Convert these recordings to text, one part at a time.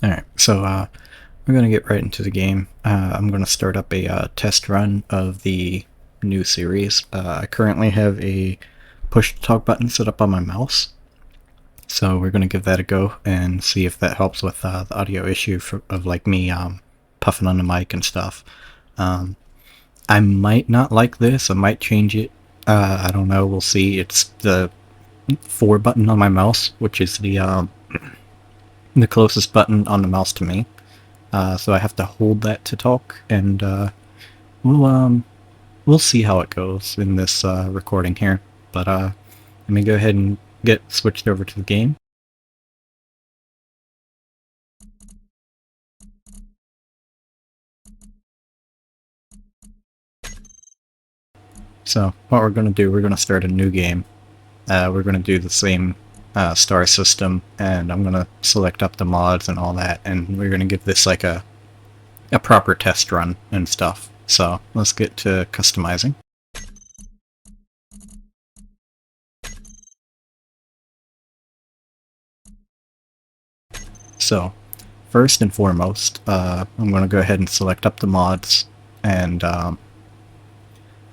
Alright, so we're going to get right into the game. I'm going to start up a test run of the new series. I currently have a push-to-talk button set up on my mouse, so we're going to give that a go and see if that helps with the audio issue of like me puffing on the mic and stuff. I might not like this, I might change it. I don't know, we'll see. It's the 4 button on my mouse, which is the closest button on the mouse to me. So I have to hold that to talk, and we'll we'll see how it goes in this recording here. But let me go ahead and get switched over to the game. So what we're going to do, we're going to start a new game. We're going to do the same star system, and I'm going to select up the mods and all that, and we're going to give this like a proper test run and stuff. So let's get to customizing. So first and foremost, I'm going to go ahead and select up the mods, and I'm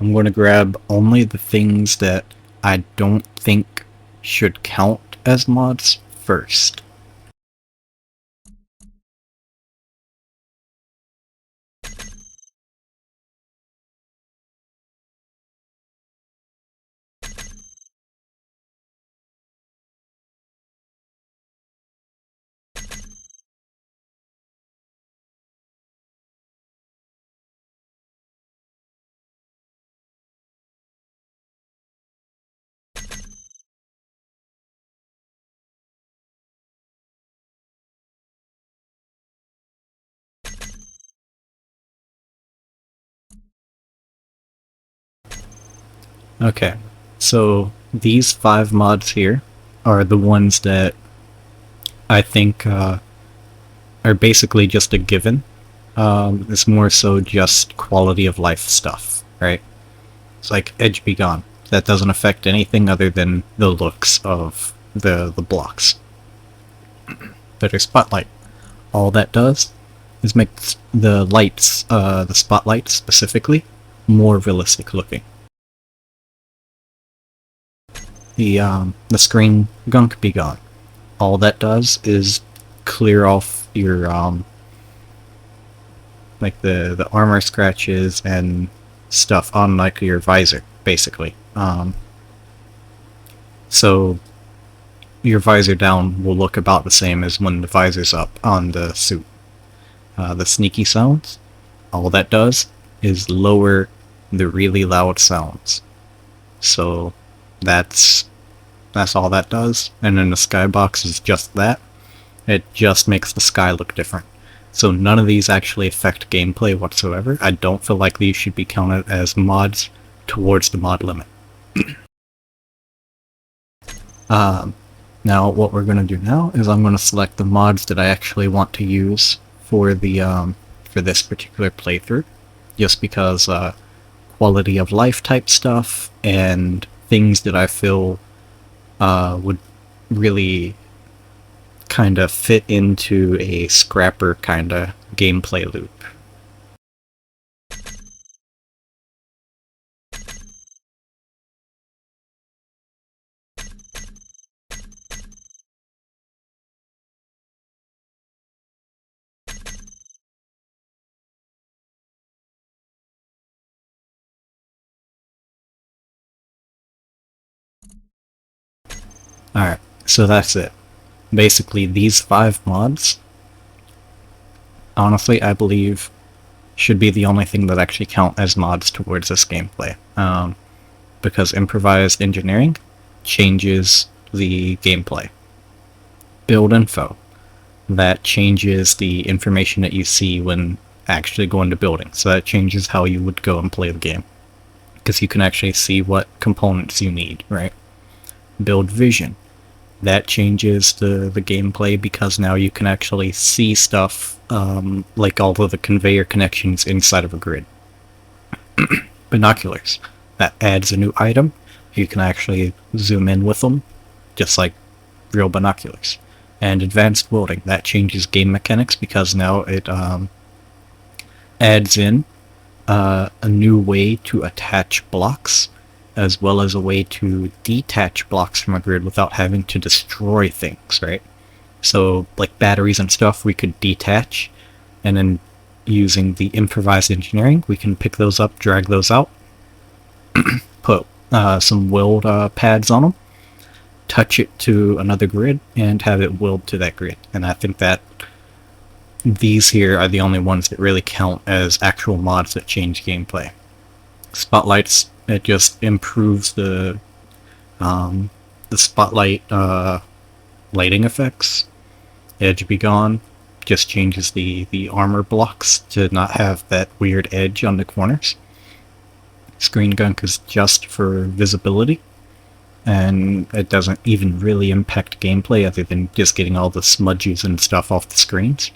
going to grab only the things that I don't think should count as mods first. Okay, so these 5 mods here are the ones that I think are basically just a given. It's more so just quality of life stuff, right? It's like Edge Be Gone. That doesn't affect anything other than the looks of the blocks. Better Spotlight. All that does is make the lights, the spotlights specifically, more realistic looking. The screen Gunk Be Gone. All that does is clear off your like the armor scratches and stuff on like your visor, basically. So your visor down will look about the same as when the visor's up on the suit. The Sneaky Sounds, all that does is lower the really loud sounds. So that's all that does. And then the skybox is just that. It just makes the sky look different. So none of these actually affect gameplay whatsoever. I don't feel like these should be counted as mods towards the mod limit. Now what we're going to do now is I'm going to select the mods that I actually want to use for the for this particular playthrough, just because quality of life type stuff and things that I feel would really kind of fit into a scrapper kind of gameplay loop. Alright, so that's it. Basically, these 5 mods, honestly, I believe should be the only thing that actually count as mods towards this gameplay. Because improvised engineering changes the gameplay. Build info, that changes the information that you see when actually going to building. So that changes how you would go and play the game, because you can actually see what components you need, right? Build vision, that changes the gameplay, because now you can actually see stuff like all of the conveyor connections inside of a grid. Binoculars, that adds a new item. You can actually zoom in with them, just like real binoculars. And advanced wielding, that changes game mechanics because now it adds in a new way to attach blocks, as well as a way to detach blocks from a grid without having to destroy things, right? So, like batteries and stuff, we could detach, and then using the improvised engineering, we can pick those up, drag those out, put some weld pads on them, touch it to another grid, and have it weld to that grid. And I think that these here are the only ones that really count as actual mods that change gameplay. Spotlights, it just improves the spotlight lighting effects. Edge be gone, just changes the armor blocks to not have that weird edge on the corners. Screen gunk is just for visibility, and it doesn't even really impact gameplay other than just getting all the smudges and stuff off the screens.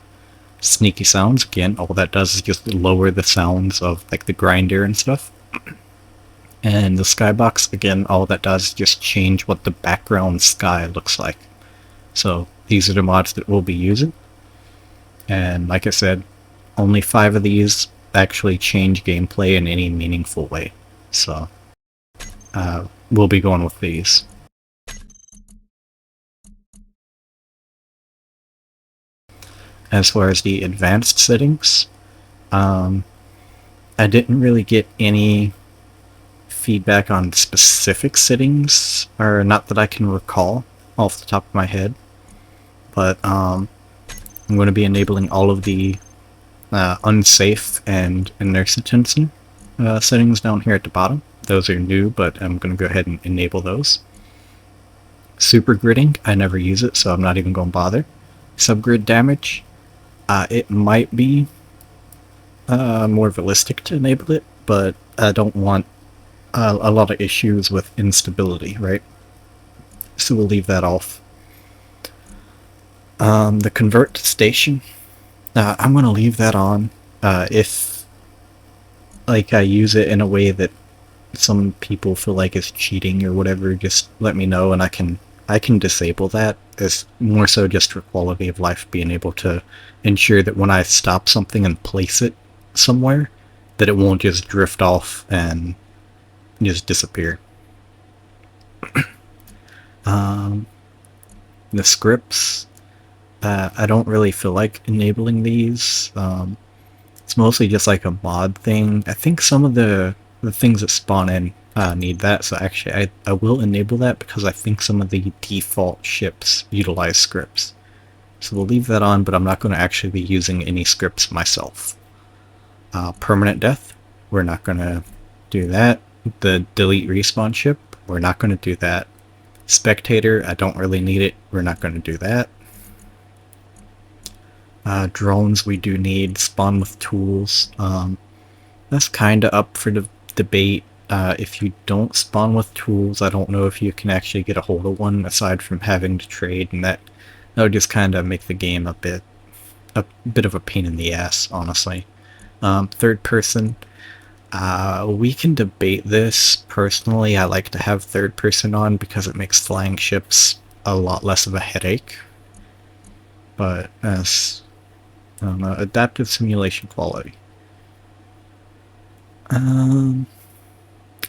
Sneaky sounds, again, all that does is just lower the sounds of like the grinder and stuff. And the skybox, again, all that does is just change what the background sky looks like. So these are the mods that we'll be using. And like I said, only 5 of these actually change gameplay in any meaningful way. So we'll be going with these. As far as the advanced settings, I didn't really get any feedback on specific settings, or not that I can recall off the top of my head, but I'm going to be enabling all of the unsafe and inertia tension settings down here at the bottom. Those are new, but I'm going to go ahead and enable those. Super gridding, I never use it, so I'm not even going to bother. Subgrid damage, it might be more realistic to enable it, but I don't want a lot of issues with instability, right? So we'll leave that off. The convert to station, I'm going to leave that on. If like I use it in a way that some people feel like is cheating or whatever, just let me know and I can disable that. It's more so just for quality of life, being able to ensure that when I stop something and place it somewhere, that it won't just drift off and just disappear. The scripts, I don't really feel like enabling these. It's mostly just like a mod thing. I think some of the things that spawn in need that, so actually I will enable that because I think some of the default ships utilize scripts. So we'll leave that on, but I'm not going to actually be using any scripts myself. Permanent death, we're not going to do that. The delete respawn ship, we're not going to do that. Spectator, I don't really need it, we're not going to do that. Drones we do need. Spawn with tools, that's kinda up for the debate. If you don't spawn with tools, I don't know if you can actually get a hold of one aside from having to trade, and that would just kinda make the game a bit of a pain in the ass, honestly. Third person, we can debate this. Personally, I like to have third person on because it makes flying ships a lot less of a headache. But as adaptive simulation quality.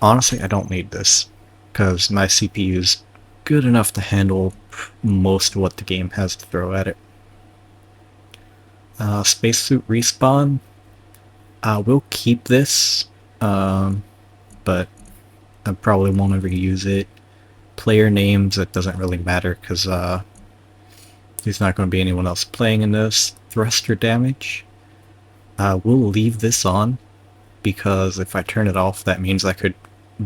Honestly, I don't need this because my CPU is good enough to handle most of what the game has to throw at it. Spacesuit respawn, we'll keep this, but I probably won't ever use it. Player names, it doesn't really matter because there's not going to be anyone else playing in this. Thruster damage, we'll leave this on because if I turn it off, that means I could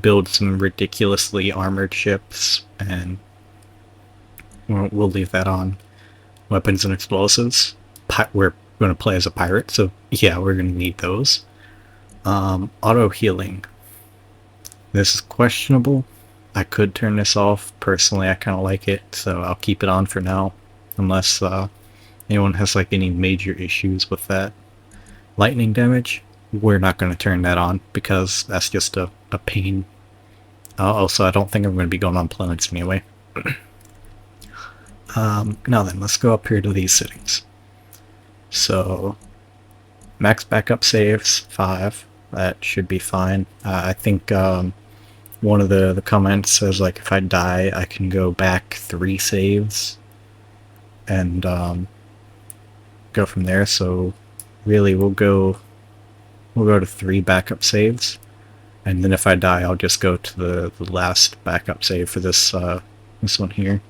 build some ridiculously armored ships, and we'll leave that on. Weapons and explosives, we're going to play as a pirate, so yeah, we're going to need those. Auto healing, this is questionable. I could turn this off. Personally, I kind of like it, so I'll keep it on for now, unless anyone has like any major issues with that. Lightning damage, we're not going to turn that on because that's just a pain. Also, I don't think I'm going to be going on planets anyway. Now then, let's go up here to these settings. So, max backup saves, 5. That should be fine. I think one of the comments says, like, if I die, I can go back 3 saves and go from there. So, really, we'll go to 3 backup saves. And then if I die, I'll just go to the last backup save for this this one here.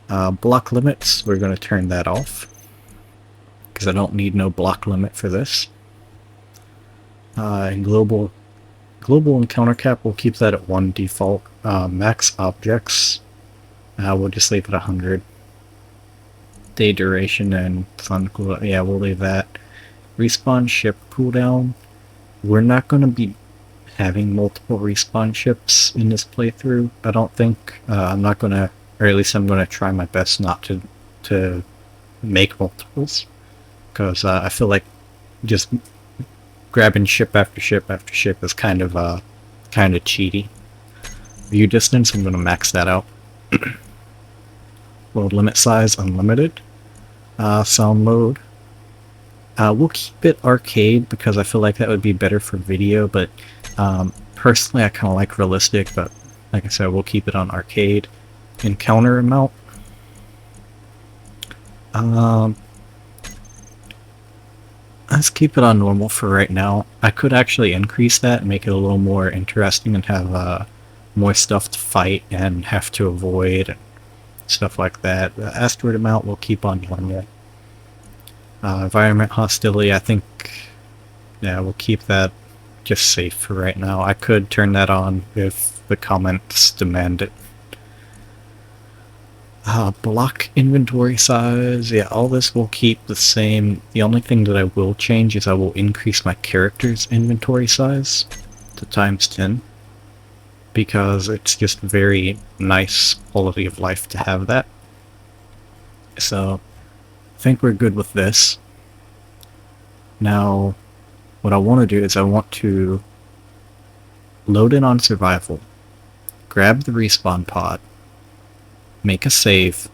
Block limits, we're going to turn that off because I don't need no block limit for this. And global encounter cap, we'll keep that at 1 default. Max objects, we'll just leave it 100. Day duration and fun cooldown, yeah, we'll leave that. Respawn ship cooldown, we're not going to be having multiple respawn ships in this playthrough, I don't think. I'm not going to, or at least I'm going to try my best not to make multiples, because I feel like just grabbing ship after ship after ship is kind of cheaty. View distance, I'm going to max that out. World limit size, unlimited. Sound mode, we'll keep it arcade because I feel like that would be better for video, but personally I kind of like realistic, but like I said, we'll keep it on arcade. Encounter amount, let's keep it on normal for right now. I could actually increase that and make it a little more interesting and have more stuff to fight and have to avoid and stuff like that. The asteroid amount we'll keep on normal. Environment hostility, I think, yeah, we'll keep that just safe for right now. I could turn that on if the comments demand it. Block inventory size, yeah, all this will keep the same. The only thing that I will change is I will increase my character's inventory size to ×10, because it's just very nice quality of life to have that. So, I think we're good with this. Now, what I want to do is I want to load in on survival, grab the respawn pod, make a save,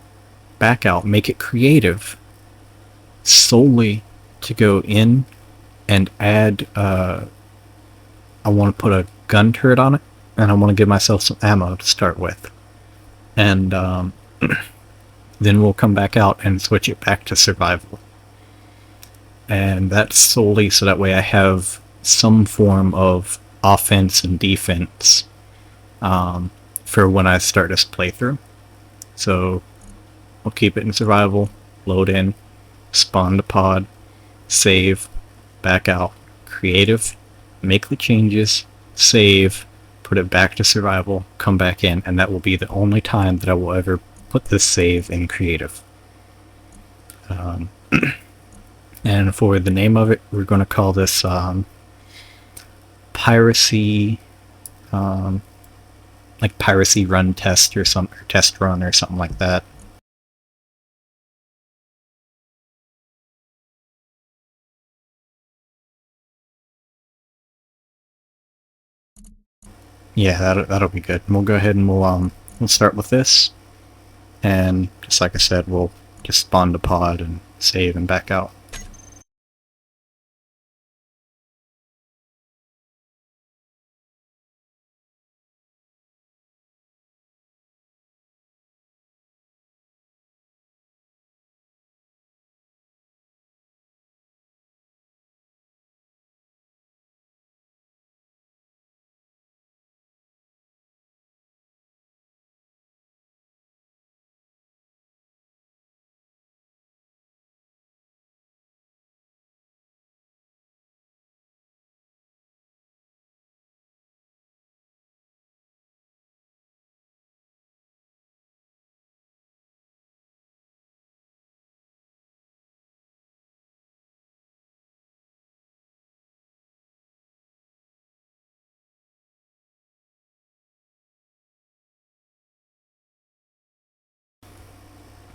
back out, make it creative, solely to go in and add, I want to put a gun turret on it, and I want to give myself some ammo to start with. And then we'll come back out and switch it back to survival. And that's solely so that way I have some form of offense and defense for when I start this playthrough. So we'll keep it in survival, load in, spawn the pod, save, back out, creative, make the changes, save, put it back to survival, come back in, and that will be the only time that I will ever put this save in creative. And for the name of it, we're going to call this piracy, like piracy run test or something, or test run or something like that. Yeah, that'll be good. And we'll go ahead and we'll start with this, and just like I said, we'll just spawn the pod and save and back out.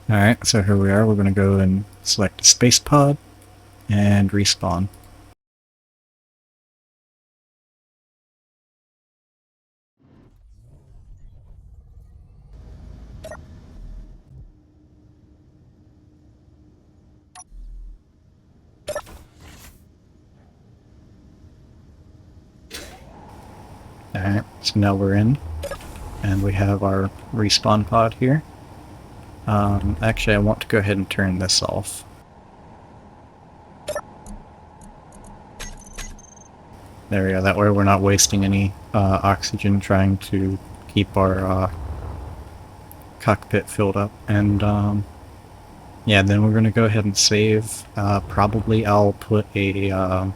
Alright, so here we are. We're going to go and select the space pod and respawn. Alright, so now we're in, and we have our respawn pod here. Actually, I want to go ahead and turn this off. There we go, that way we're not wasting any oxygen trying to keep our cockpit filled up. And yeah, then we're going to go ahead and save. Probably I'll put a...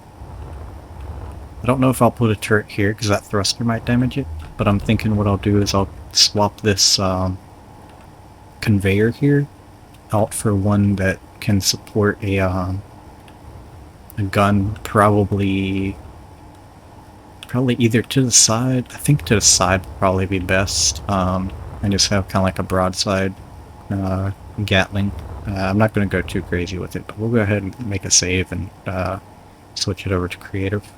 I don't know if I'll put a turret here because that thruster might damage it, but I'm thinking what I'll do is I'll swap this conveyor here out for one that can support a gun, probably either to the side. I think to the side would probably be best, and just have kind of like a broadside Gatling. I'm not going to go too crazy with it, but we'll go ahead and make a save and switch it over to creative.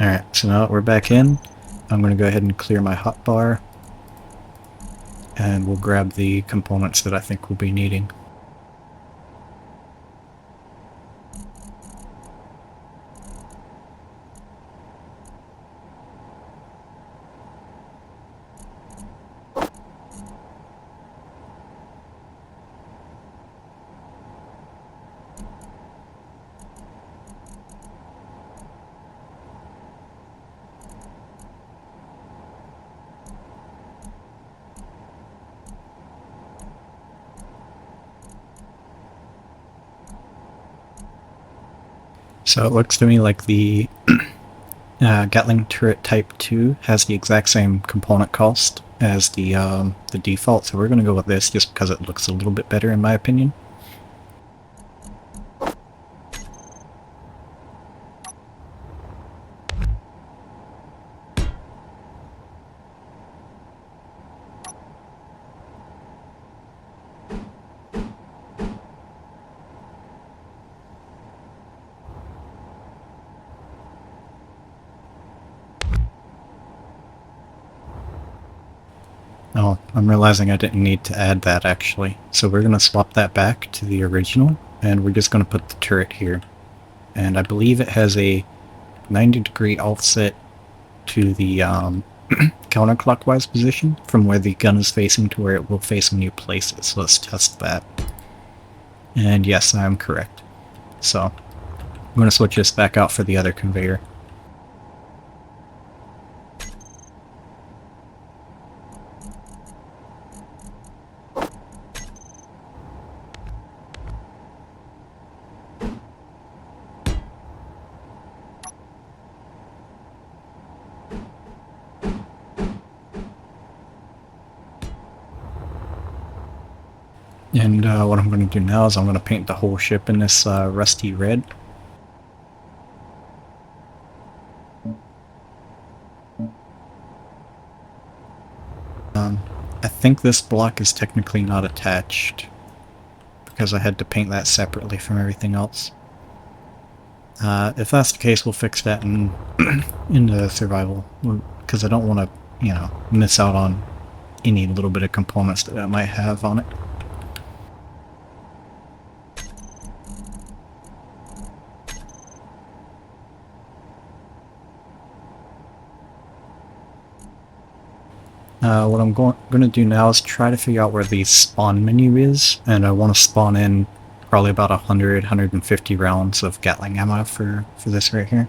Alright, so now that we're back in, I'm going to go ahead and clear my hotbar, and we'll grab the components that I think we'll be needing. So it looks to me like the Gatling turret type 2 has the exact same component cost as the default, so we're going to go with this just because it looks a little bit better in my opinion. Oh, I'm realizing I didn't need to add that actually. So we're going to swap that back to the original, and we're just going to put the turret here. And I believe it has a 90-degree offset to the counterclockwise position from where the gun is facing to where it will face when you place it. So let's test that. And yes, I am correct. So I'm going to switch this back out for the other conveyor. And what I'm going to do now is I'm going to paint the whole ship in this rusty red. I think this block is technically not attached because I had to paint that separately from everything else. If that's the case, we'll fix that in the survival, because I don't want to, you know, miss out on any little bit of components that I might have on it. What I'm going to do now is try to figure out where the spawn menu is, and I want to spawn in probably about 150 rounds of Gatling ammo for this right here.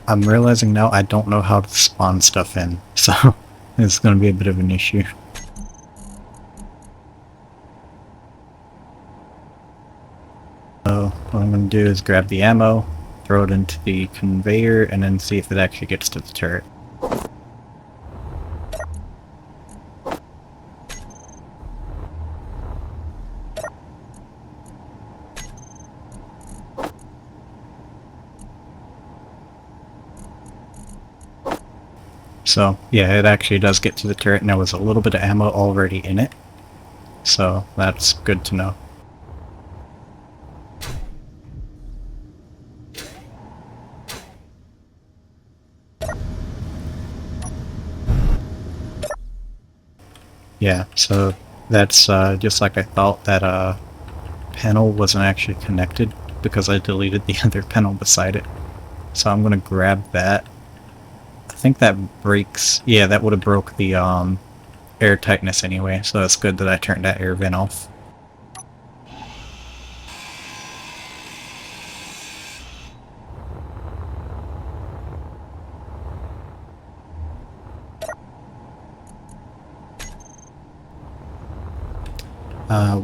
I'm realizing now I don't know how to spawn stuff in, so it's going to be a bit of an issue. So what I'm going to do is grab the ammo, throw it into the conveyor, and then see if it actually gets to the turret. So yeah, it actually does get to the turret, and there was a little bit of ammo already in it. So that's good to know. Yeah, so that's just like I thought. That panel wasn't actually connected because I deleted the other panel beside it. So I'm gonna grab that. I think that breaks... yeah, that would have broke the air tightness anyway, so it's good that I turned that air vent off.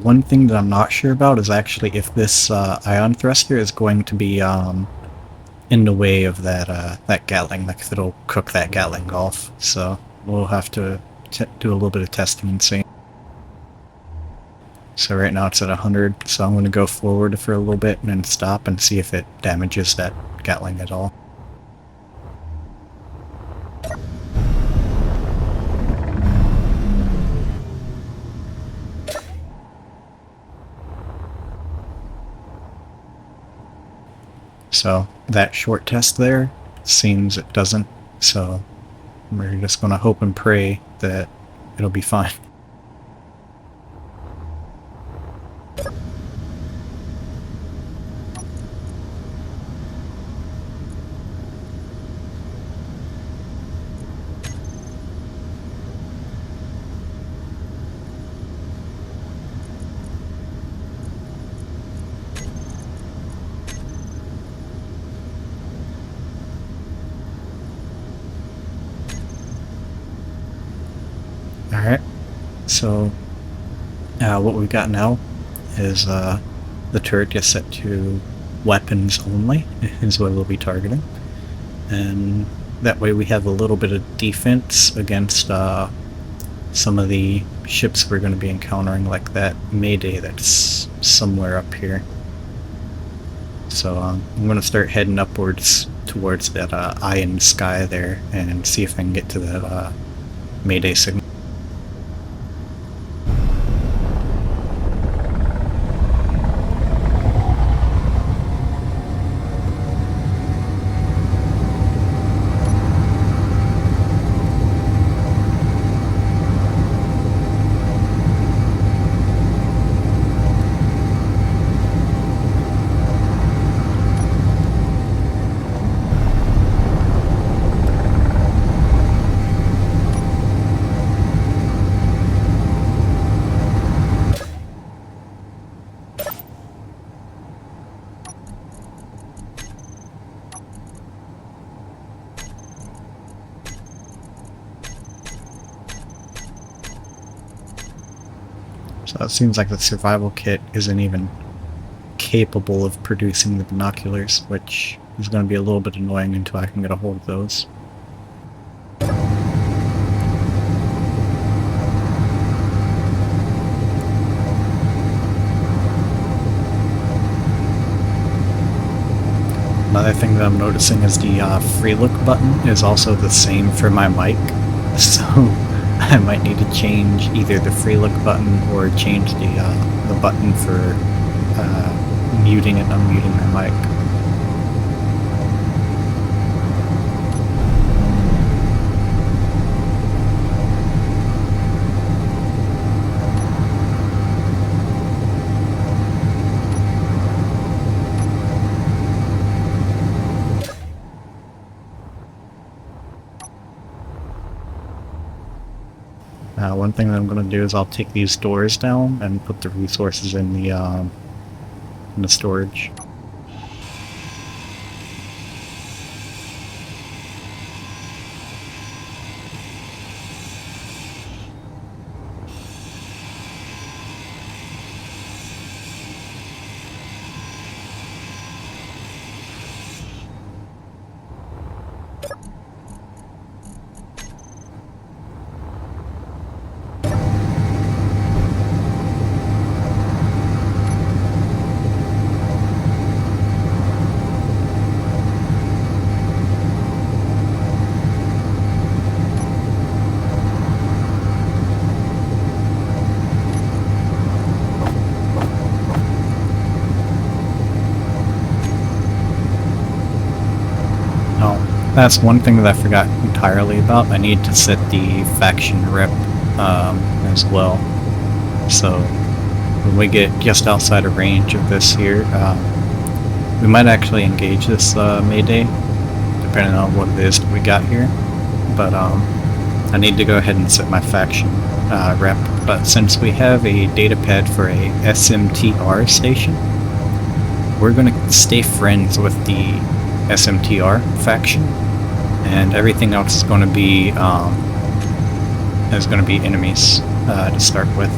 One thing that I'm not sure about is actually if this ion thruster is going to be in the way of that Gatling, like if it'll cook that Gatling off. So we'll have to do a little bit of testing and see. So right now it's at 100, so I'm going to go forward for a little bit and then stop and see if it damages that Gatling at all. So that short test there seems it doesn't, so we're just going to hope and pray that it'll be fine. Alright, so what we've got now is the turret gets set to weapons only, is what we'll be targeting. And that way we have a little bit of defense against some of the ships we're going to be encountering, like that Mayday that's somewhere up here. So I'm going to start heading upwards towards that eye in the sky there and see if I can get to that Mayday signal. So it seems like the survival kit isn't even capable of producing the binoculars, which is going to be a little bit annoying until I can get a hold of those. Another thing that I'm noticing is the free look button is also the same for my mic, so I might need to change either the free look button or change the button for muting and unmuting my mic. One thing that I'm going to do is I'll take these doors down and put the resources in the storage. That's one thing that I forgot entirely about. I need to set the faction rep as well. So when we get just outside of range of this here, we might actually engage this Mayday, depending on what it is that we got here. But I need to go ahead and set my faction rep. But since we have a data pad for a SMTR station, we're going to stay friends with the SMTR faction, and everything else is going to be enemies to start with.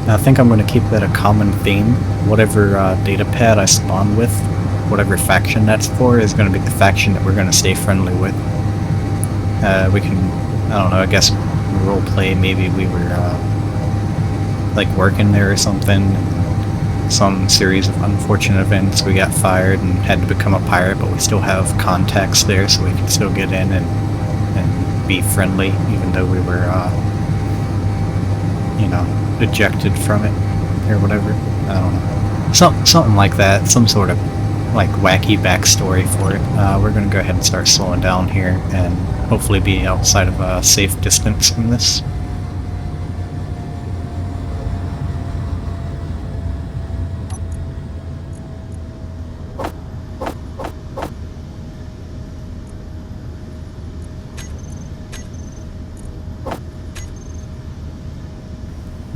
I think I'm going to keep that a common theme. Whatever data pad I spawn with, whatever faction that's for, is going to be the faction that we're going to stay friendly with. We can, I don't know, I guess roleplay, maybe we were like working there or something, and some series of unfortunate events, we got fired and had to become a pirate, but we still have contacts there, so we can still get in and be friendly, even though we were, you know, ejected from it or whatever. I don't know, something like that, some sort of like wacky backstory for it. We're gonna go ahead and start slowing down here and hopefully be outside of a safe distance from this.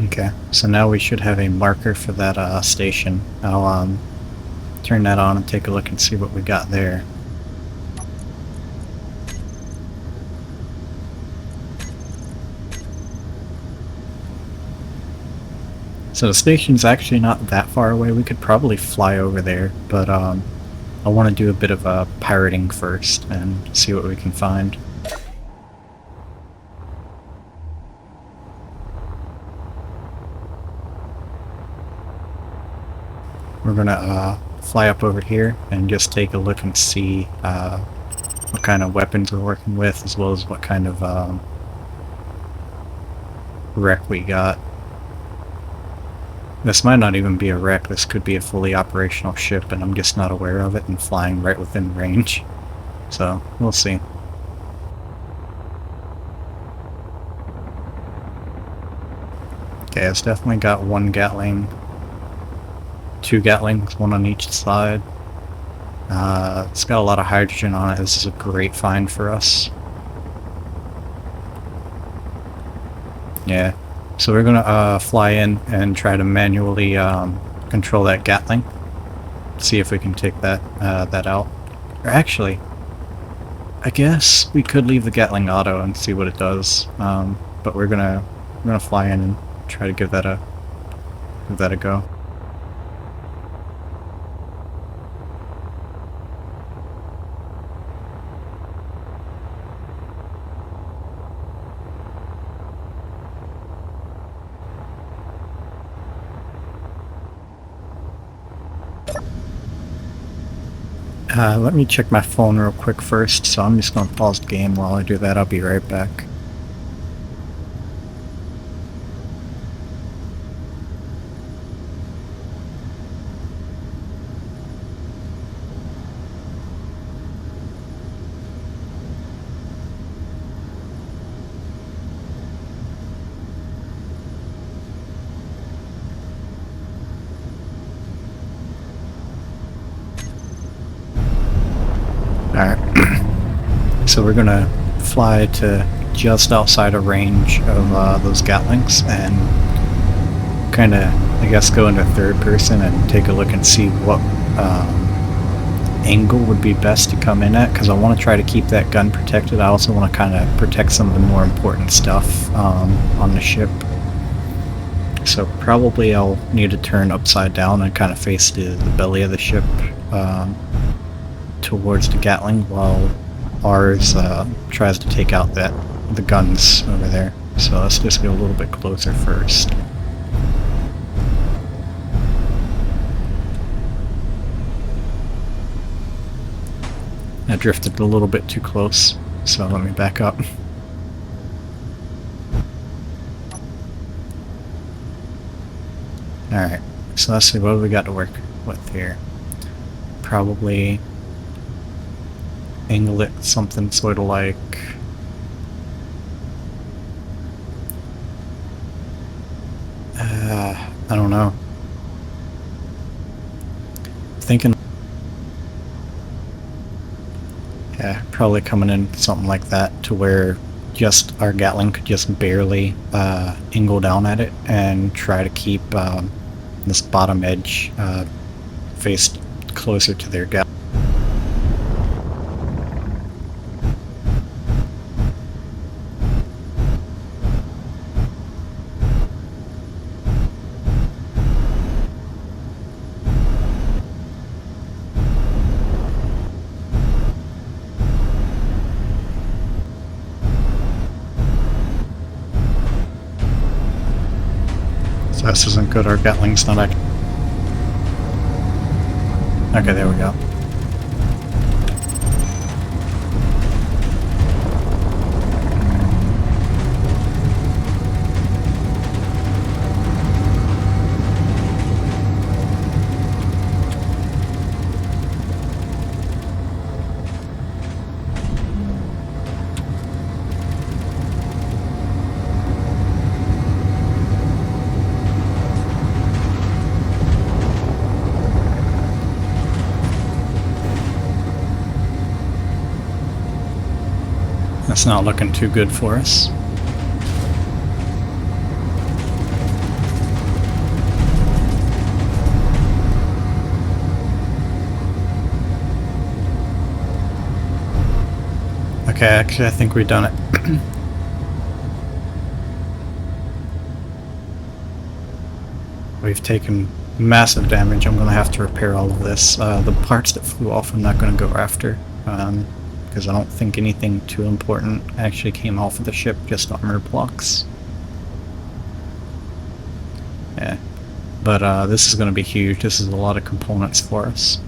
Okay, so now we should have a marker for that station. I'll turn that on and take a look and see what we got there. So the station's actually not that far away. We could probably fly over there, but I want to do a bit of pirating first and see what we can find. We're gonna fly up over here and just take a look and see what kind of weapons we're working with, as well as what kind of wreck we got. This might not even be a wreck, this could be a fully operational ship, and I'm just not aware of it and flying right within range. So, we'll see. Okay, it's definitely got one Gatling. 2 Gatlings, one on each side. It's got a lot of hydrogen on it. This is a great find for us. Yeah, so we're gonna fly in and try to manually control that Gatling. See if we can take that out. Or actually, I guess we could leave the Gatling auto and see what it does, but we're gonna fly in and try to give that a go. Let me check my phone real quick first, so I'm just gonna pause the game. While I do that, I'll be right back. Alright. So we're gonna fly to just outside of range of those Gatlings and kinda, I guess, go into third person and take a look and see what angle would be best to come in at, because I want to try to keep that gun protected. I also want to kind of protect some of the more important stuff on the ship. So probably I'll need to turn upside down and kind of face the belly of the ship towards the Gatling, while ours tries to take out the guns over there. So let's just get a little bit closer first. I drifted a little bit too close, so let me back up. Alright, so let's see, what do we got to work with here? Probably angle it something sort of like... I don't know. Thinking... Yeah, probably coming in something like that, to where just our Gatling could just barely angle down at it and try to keep this bottom edge faced closer to their Gatling. So this isn't good, our Gatling's not active. Okay, there we go. That's not looking too good for us. Okay, actually I think we've done it. We've taken massive damage. I'm going to have to repair all of this. The parts that flew off I'm not going to go after, because I don't think anything too important actually came off of the ship, just armor blocks. Yeah, but this is going to be huge. This is a lot of components for us.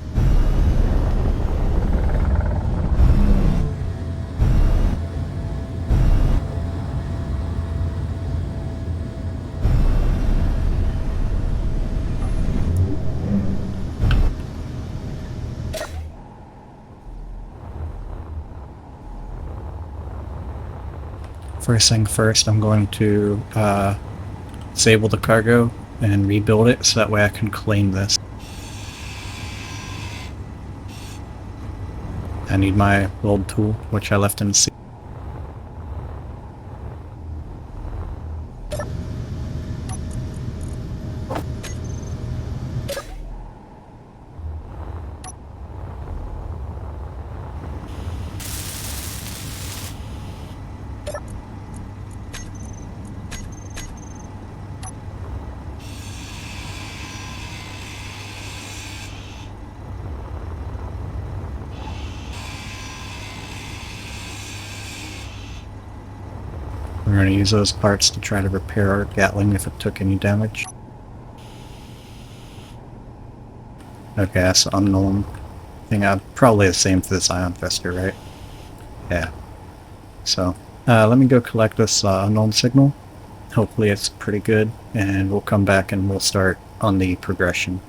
First thing first, I'm going to disable the cargo and rebuild it so that way I can claim this. I need my weld tool, which I left in the sea. We're going to use those parts to try to repair our Gatling if it took any damage. Okay, so unknown thing. Probably the same for this Ion Fester, right? Yeah. So, let me go collect this unknown signal. Hopefully it's pretty good, and we'll come back and we'll start on the progression.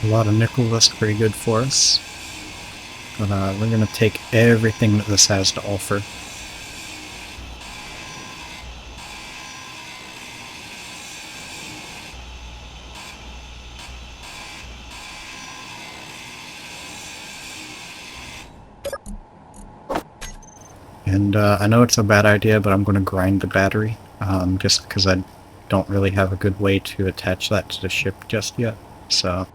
A lot of nickel, that's pretty good for us. But we're going to take everything that this has to offer. And I know it's a bad idea, but I'm going to grind the battery, just because I don't really have a good way to attach that to the ship just yet, so...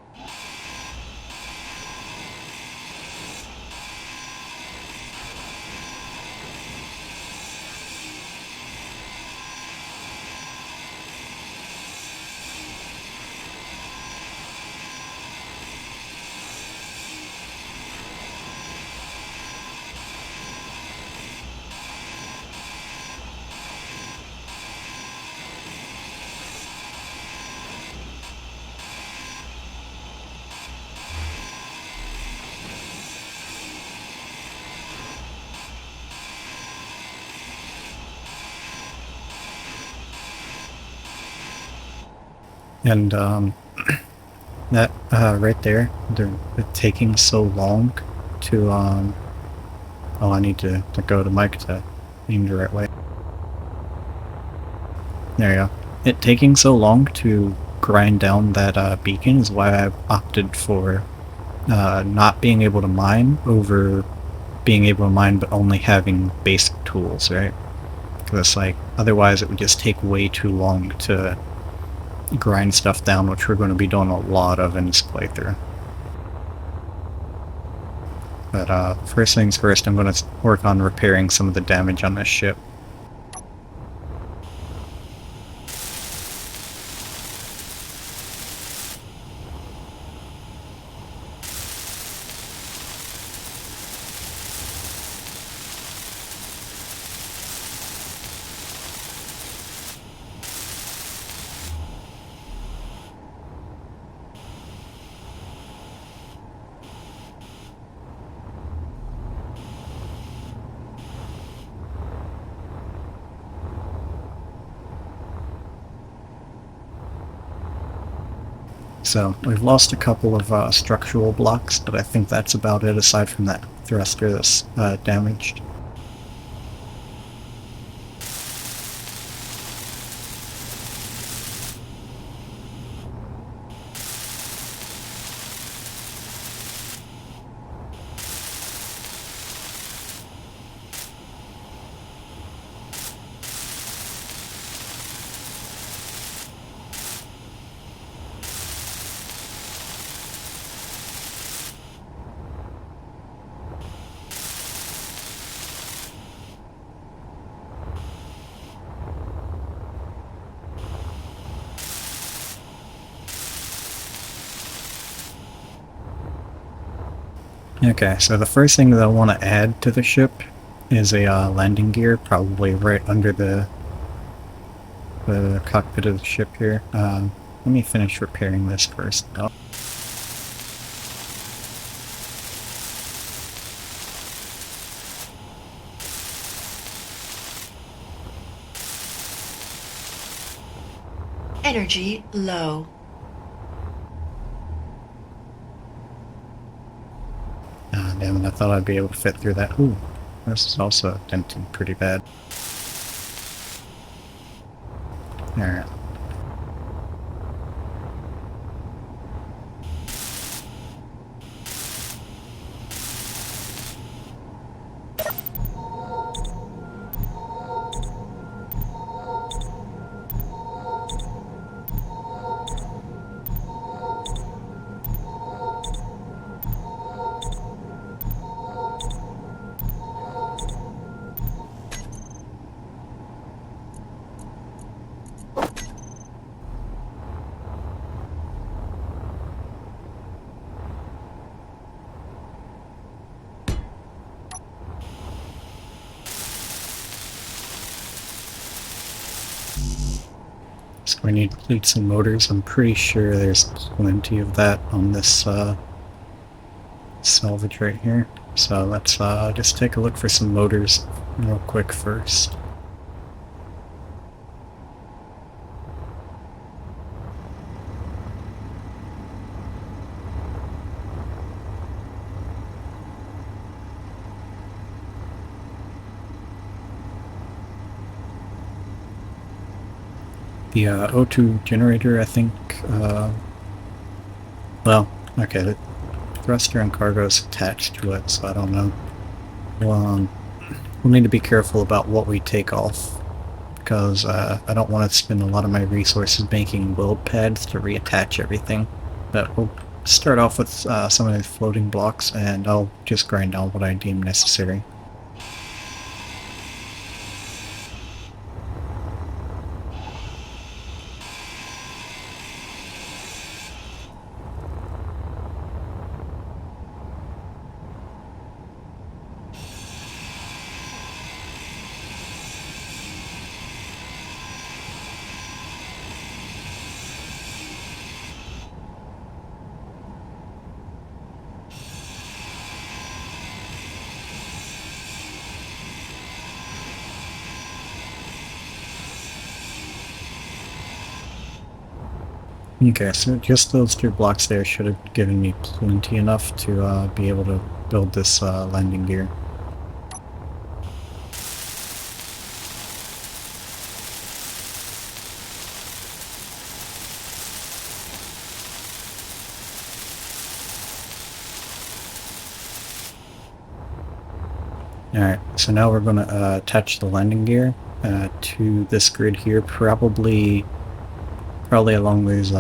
And that right there, they're taking so long to oh, I need to go to Mike to aim the right way. There you go. It taking so long to grind down that beacon is why I opted for not being able to mine over being able to mine but only having basic tools, right? Because like otherwise it would just take way too long to grind stuff down, which we're going to be doing a lot of in this playthrough. But first things first, I'm going to work on repairing some of the damage on this ship. So, we've lost a couple of structural blocks, but I think that's about it aside from that thruster that's damaged. Okay, so the first thing that I want to add to the ship is a landing gear, probably right under the cockpit of the ship here. Let me finish repairing this first, though. Energy low. Ah, damn it, I thought I'd be able to fit through that. Ooh, this is also dented pretty bad. Alright. So we need plates and motors. I'm pretty sure there's plenty of that on this salvage right here. So let's just take a look for some motors real quick first. The O2 generator, I think, well, okay, the thruster and cargo is attached to it, so I don't know. Well, we'll need to be careful about what we take off, because I don't want to spend a lot of my resources making weld pads to reattach everything. But we'll start off with some of the floating blocks, and I'll just grind down what I deem necessary. Okay, so just those two blocks there should have given me plenty enough to be able to build this landing gear. Alright, so now we're going to attach the landing gear to this grid here, probably along these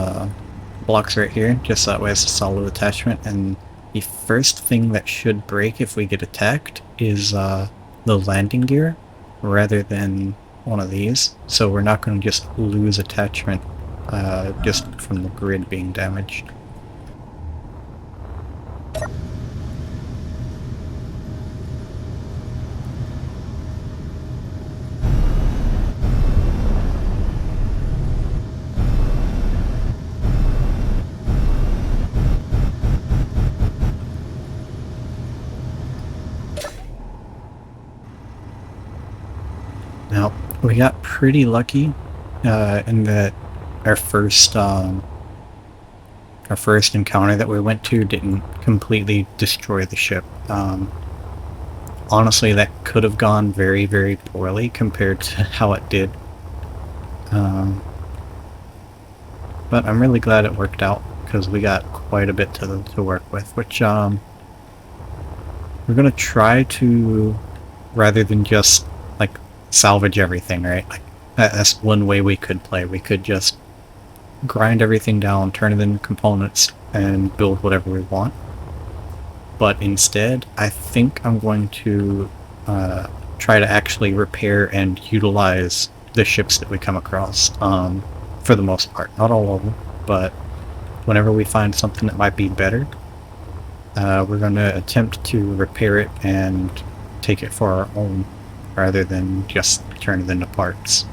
blocks right here, just that way it's a solid attachment. And the first thing that should break if we get attacked is the landing gear rather than one of these, so we're not going to just lose attachment just from the grid being damaged. Now, we got pretty lucky in that our first encounter that we went to didn't completely destroy the ship. Honestly, that could have gone very, very poorly compared to how it did. But I'm really glad it worked out, because we got quite a bit to work with, which we're going to try to, rather than just like salvage everything, right? Like that's one way we could play. We could just grind everything down, turn it into components, and build whatever we want. But instead, I think I'm going to try to actually repair and utilize the ships that we come across, for the most part. Not all of them, but whenever we find something that might be better, we're going to attempt to repair it and take it for our own, rather than just turn it into parts.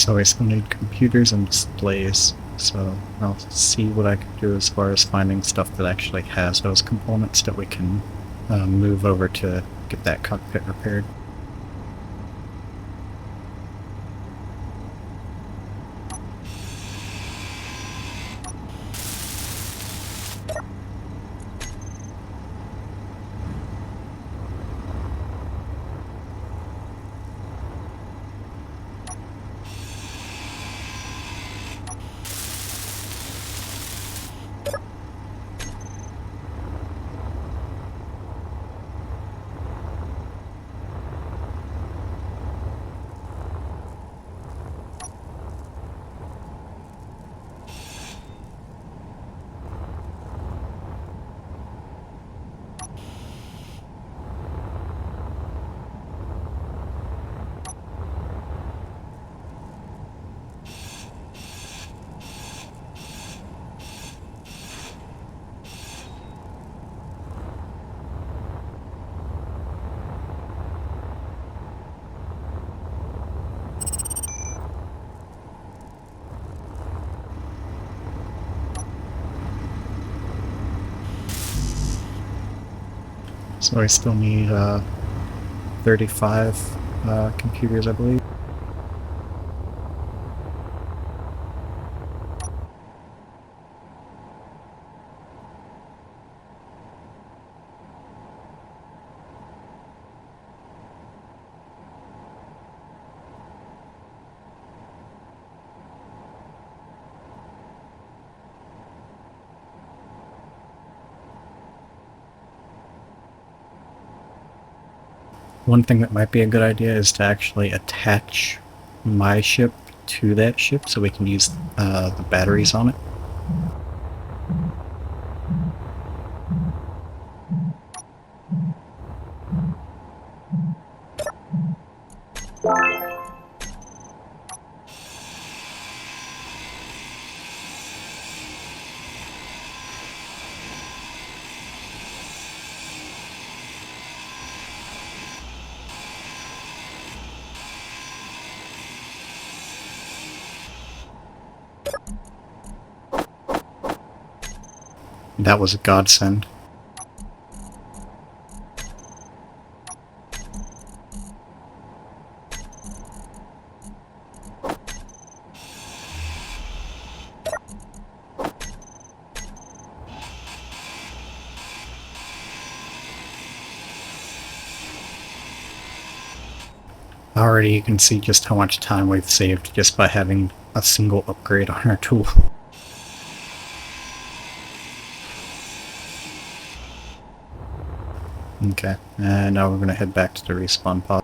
So I still need computers and displays, so I'll see what I can do as far as finding stuff that actually has those components that we can move over to get that cockpit repaired. So I still need 35 computers, I believe. One thing that might be a good idea is to actually attach my ship to that ship so we can use the batteries on it. That was a godsend. Already you can see just how much time we've saved just by having a single upgrade on our tool. Okay, and now we're gonna head back to the respawn pod.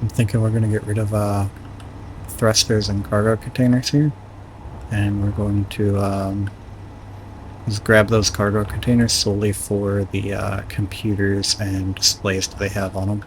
I'm thinking we're going to get rid of thrusters and cargo containers here, and we're going to just grab those cargo containers solely for the computers and displays that they have on them.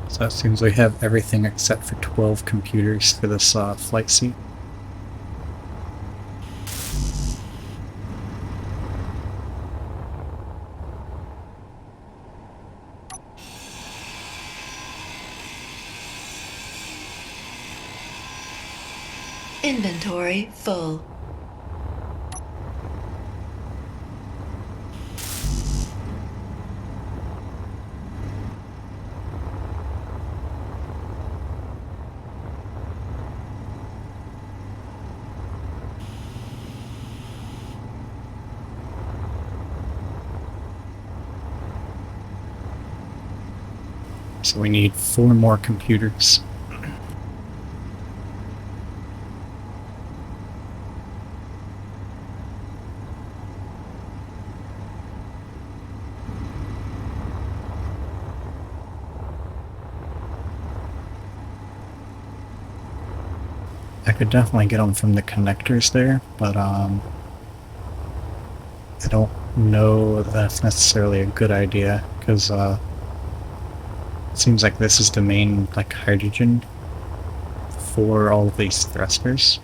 So that seems we have everything except for 12 computers for this flight seat. Inventory full. So we need 4 more computers. I could definitely get them from the connectors there, but I don't know if that's necessarily a good idea, because it seems like this is the main hydrogen for all of these thrusters.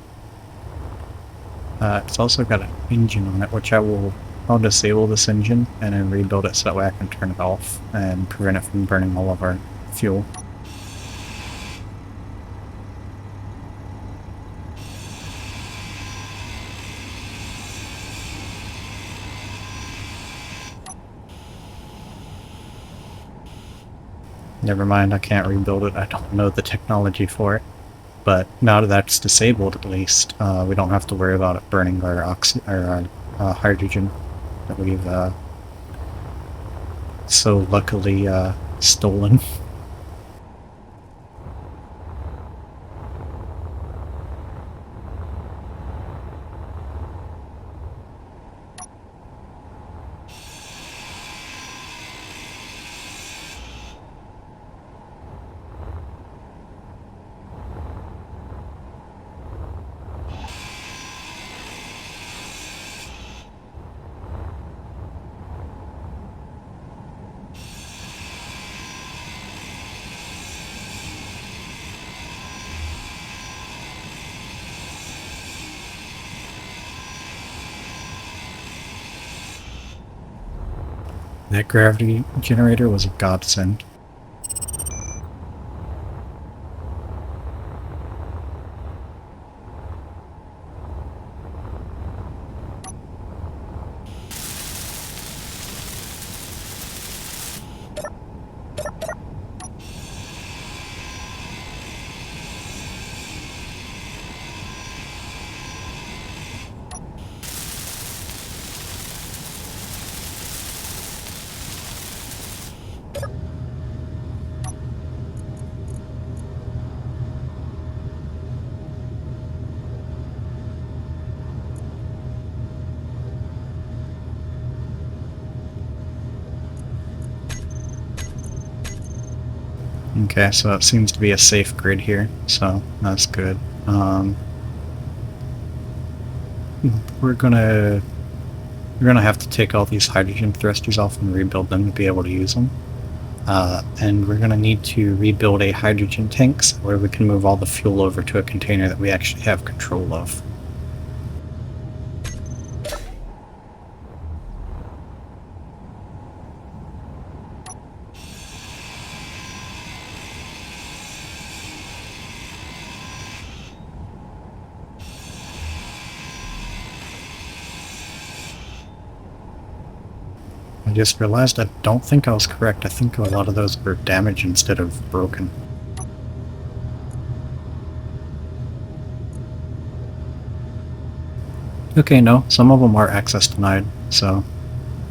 It's also got an engine on it, which I'll disable this engine and then rebuild it so that way I can turn it off and prevent it from burning all of our fuel. Never mind, I can't rebuild it. I don't know the technology for it. But now that that's disabled, at least, we don't have to worry about it burning our hydrogen that we've so luckily stolen. That gravity generator was a godsend. Okay, so it seems to be a safe grid here, so that's good. We're gonna have to take all these hydrogen thrusters off and rebuild them to be able to use them. And we're gonna need to rebuild a hydrogen tank so where we can move all the fuel over to a container that we actually have control of. I just realized I don't think I was correct. I think a lot of those were damaged instead of broken. Okay, no, some of them are access denied, so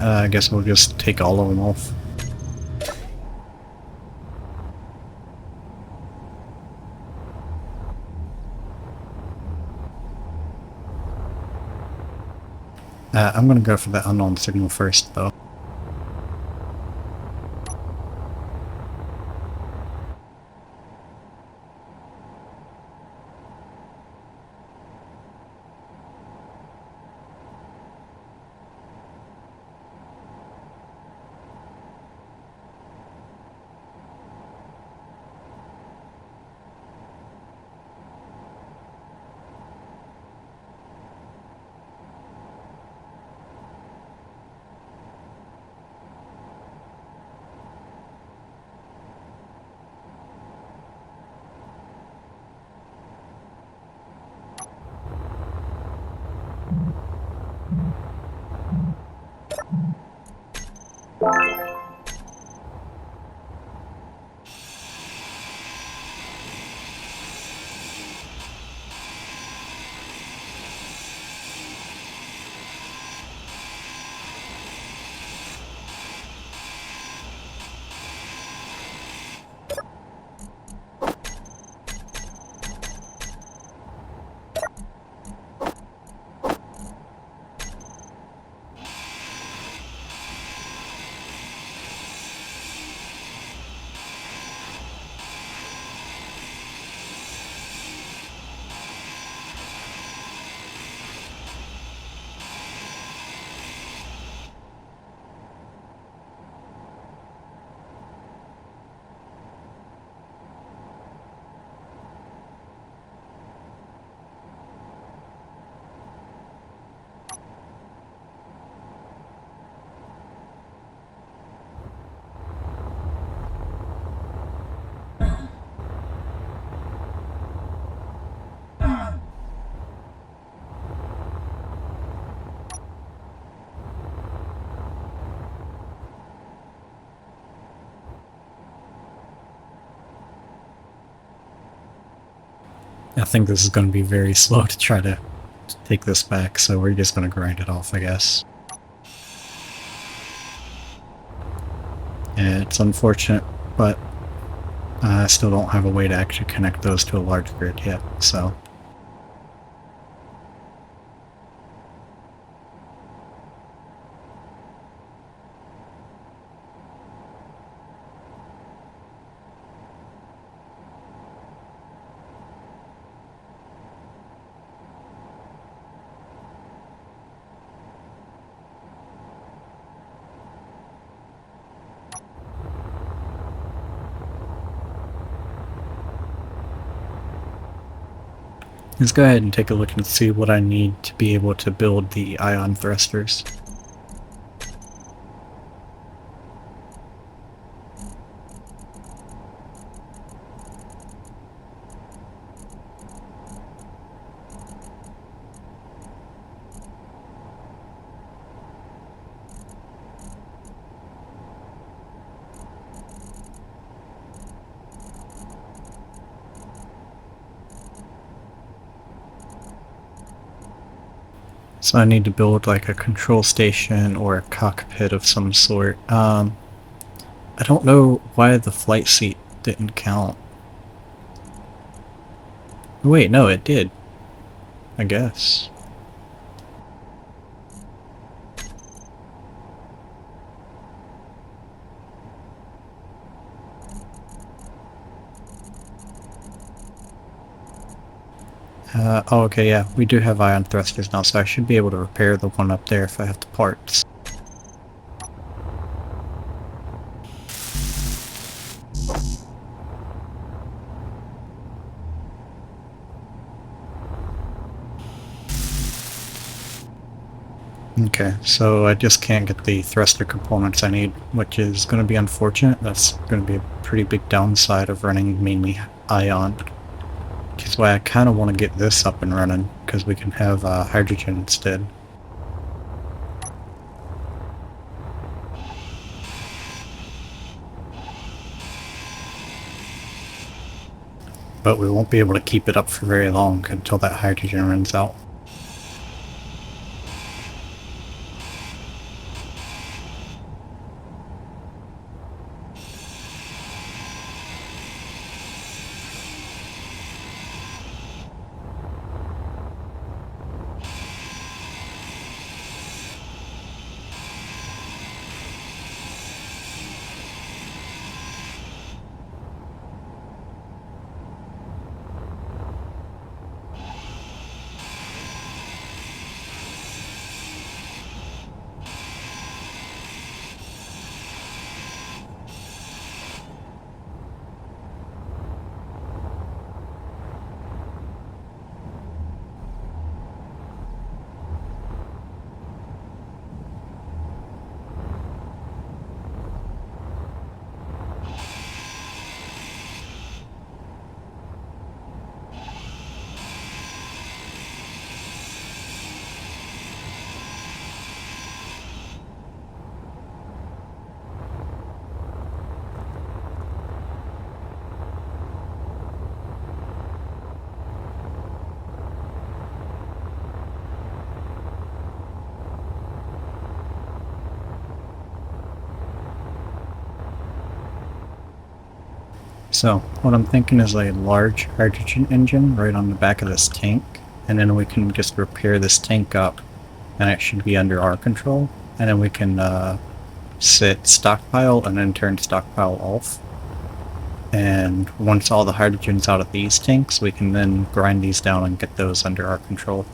I guess we'll just take all of them off. I'm gonna go for the unknown signal first, though. I think this is going to be very slow to try to take this back, so we're just going to grind it off, I guess. Yeah, it's unfortunate, but I still don't have a way to actually connect those to a large grid yet, so... Let's go ahead and take a look and see what I need to be able to build the ion thrusters. So I need to build like a control station or a cockpit of some sort. I don't know why the flight seat didn't count. Wait, no, it did. I guess. Oh, okay, yeah, we do have ion thrusters now, so I should be able to repair the one up there if I have the parts. Okay, so I just can't get the thruster components I need, which is going to be unfortunate. That's going to be a pretty big downside of running mainly ion. Which is why I kind of want to get this up and running, because we can have hydrogen instead. But we won't be able to keep it up for very long until that hydrogen runs out. So, what I'm thinking is a large hydrogen engine right on the back of this tank, and then we can just repair this tank up, and it should be under our control, and then we can set stockpile and then turn stockpile off. And once all the hydrogen's out of these tanks, we can then grind these down and get those under our control.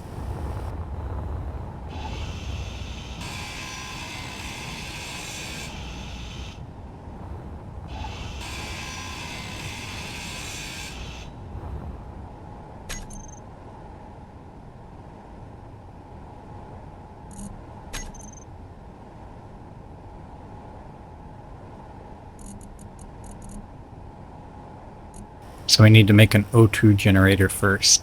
So we need to make an O2 generator first.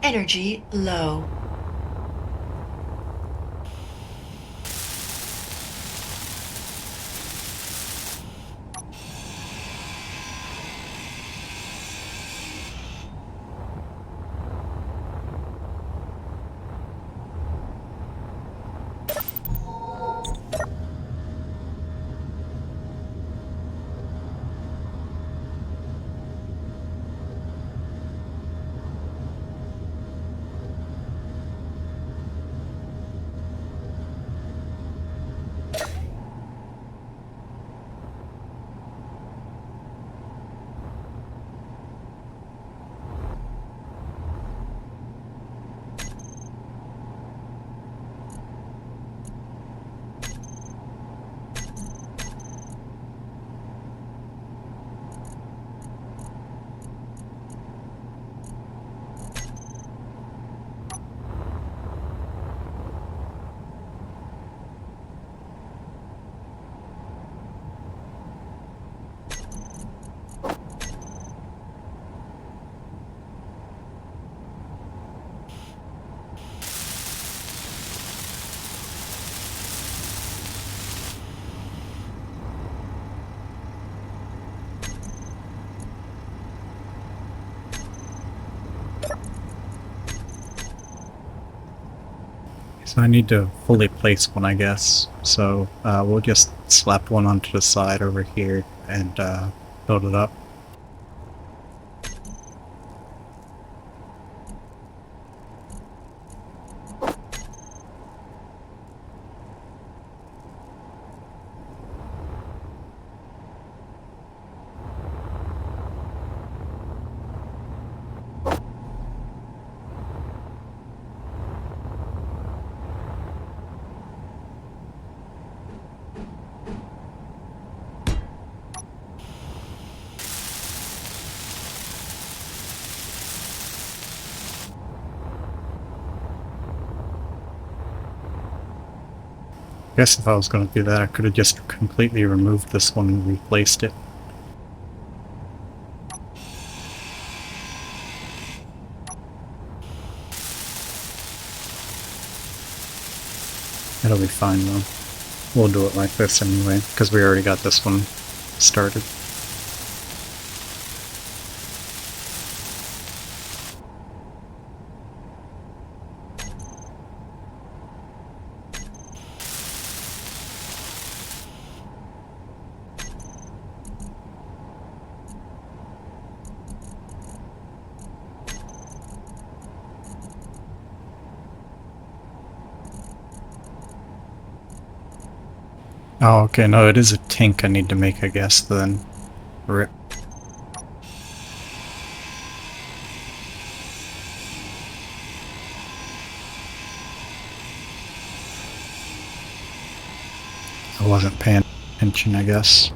Energy low. So I need to fully place one, I guess. So we'll just slap one onto the side over here and build it up. I guess if I was going to do that, I could have just completely removed this one and replaced it. It'll be fine though. We'll do it like this anyway, because we already got this one started. Oh, okay, no, it is a tank I need to make, I guess, then. Rip. I wasn't paying attention, I guess.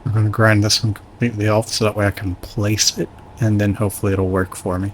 I'm going to grind this one completely off so that way I can place it, and then hopefully it'll work for me.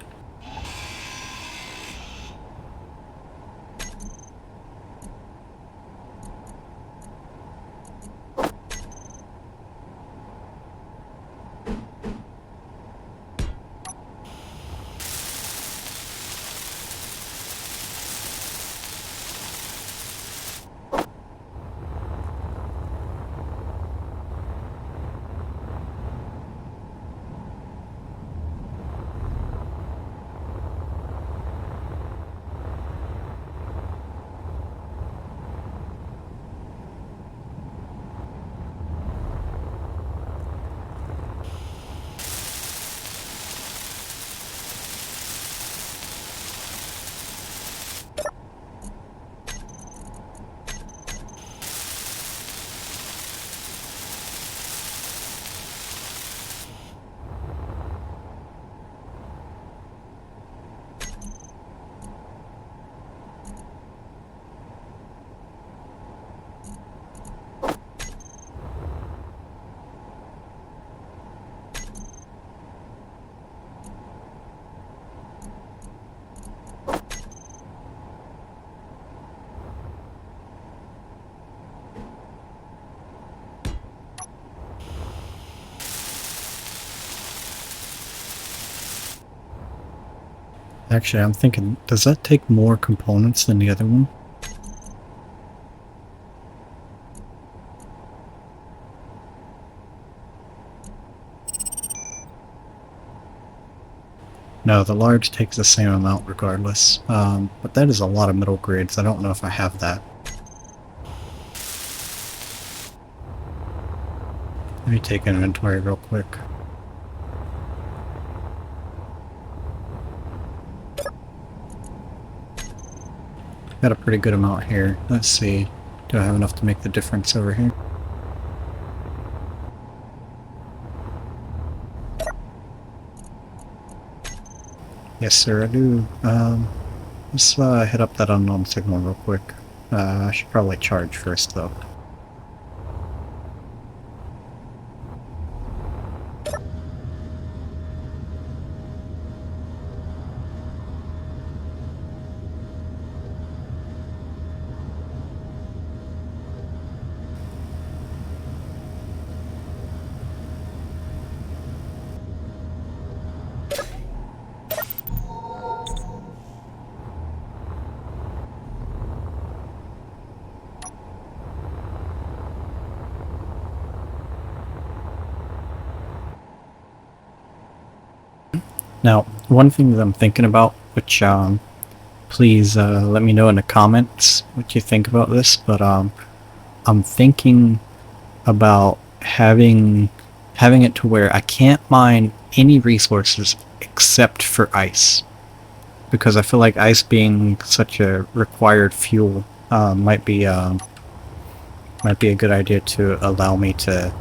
Actually, I'm thinking, does that take more components than the other one? No, the large takes the same amount regardless. But that is a lot of middle grades. I don't know if I have that. Let me take inventory real quick. Got a pretty good amount here. Let's see. Do I have enough to make the difference over here? Yes, sir, I do. Let's hit up that unknown signal real quick. I should probably charge first, though. Now, one thing that I'm thinking about, which please let me know in the comments what you think about this, but I'm thinking about having it to where I can't mine any resources except for ice, because I feel like ice being such a required fuel might be a good idea to allow me to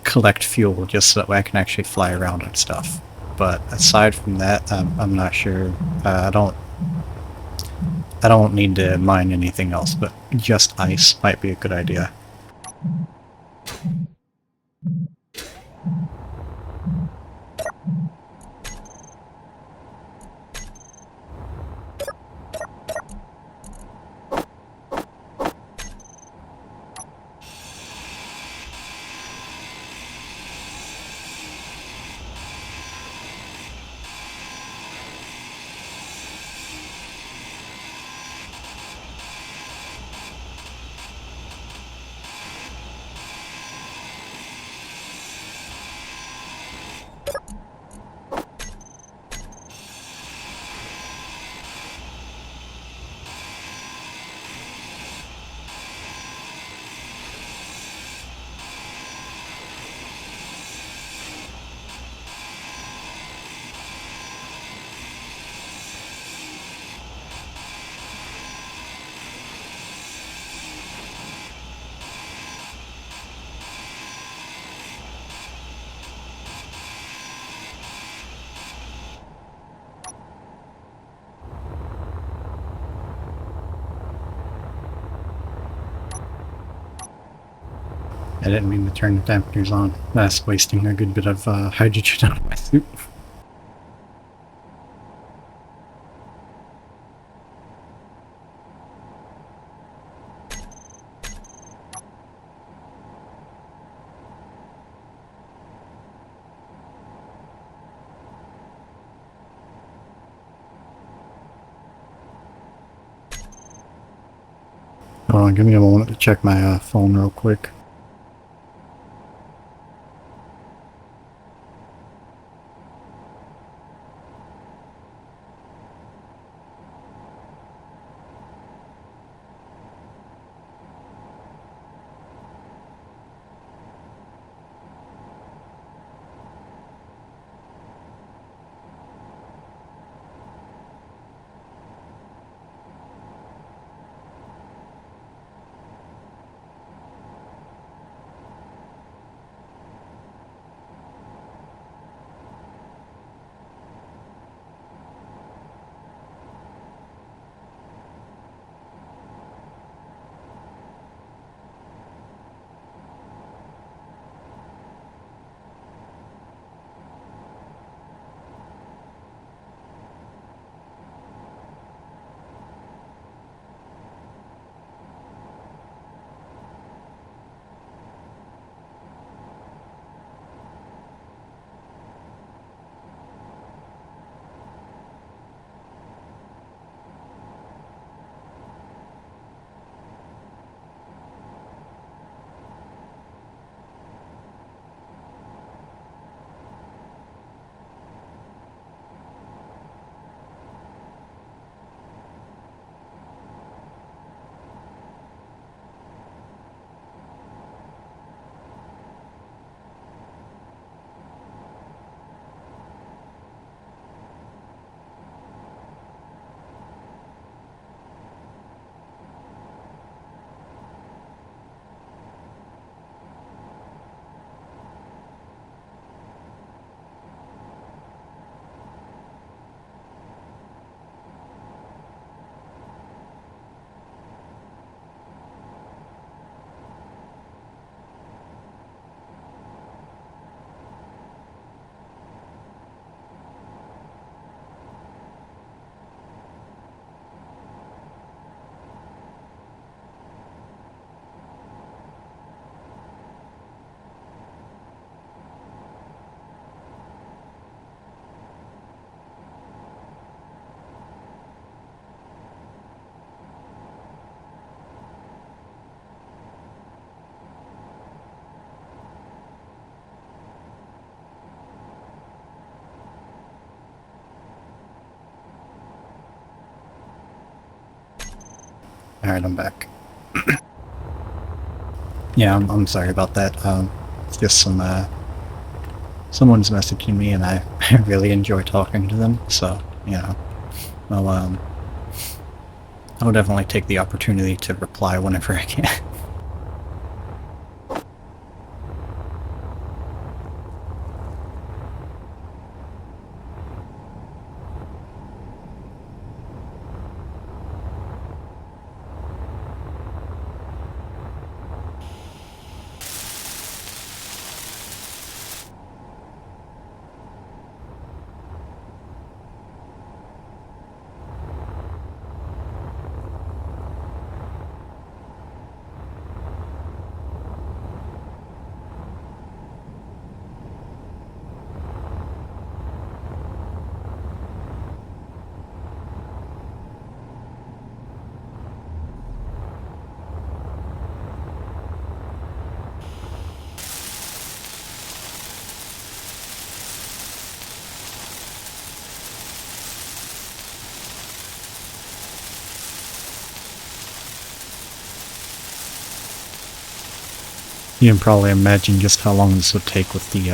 collect fuel just so that way I can actually fly around and stuff. But aside from that, I'm not sure. I don't need to mine anything else, but just ice might be a good idea. I didn't mean to turn the dampers on. That's wasting a good bit of hydrogen out of my suit. Hold on, give me a moment to check my phone real quick. Alright, I'm back. Yeah, I'm sorry about that. It's just someone's messaging me and I really enjoy talking to them, so, you know, I'll, I'll definitely take the opportunity to reply whenever I can. You can probably imagine just how long this would take with the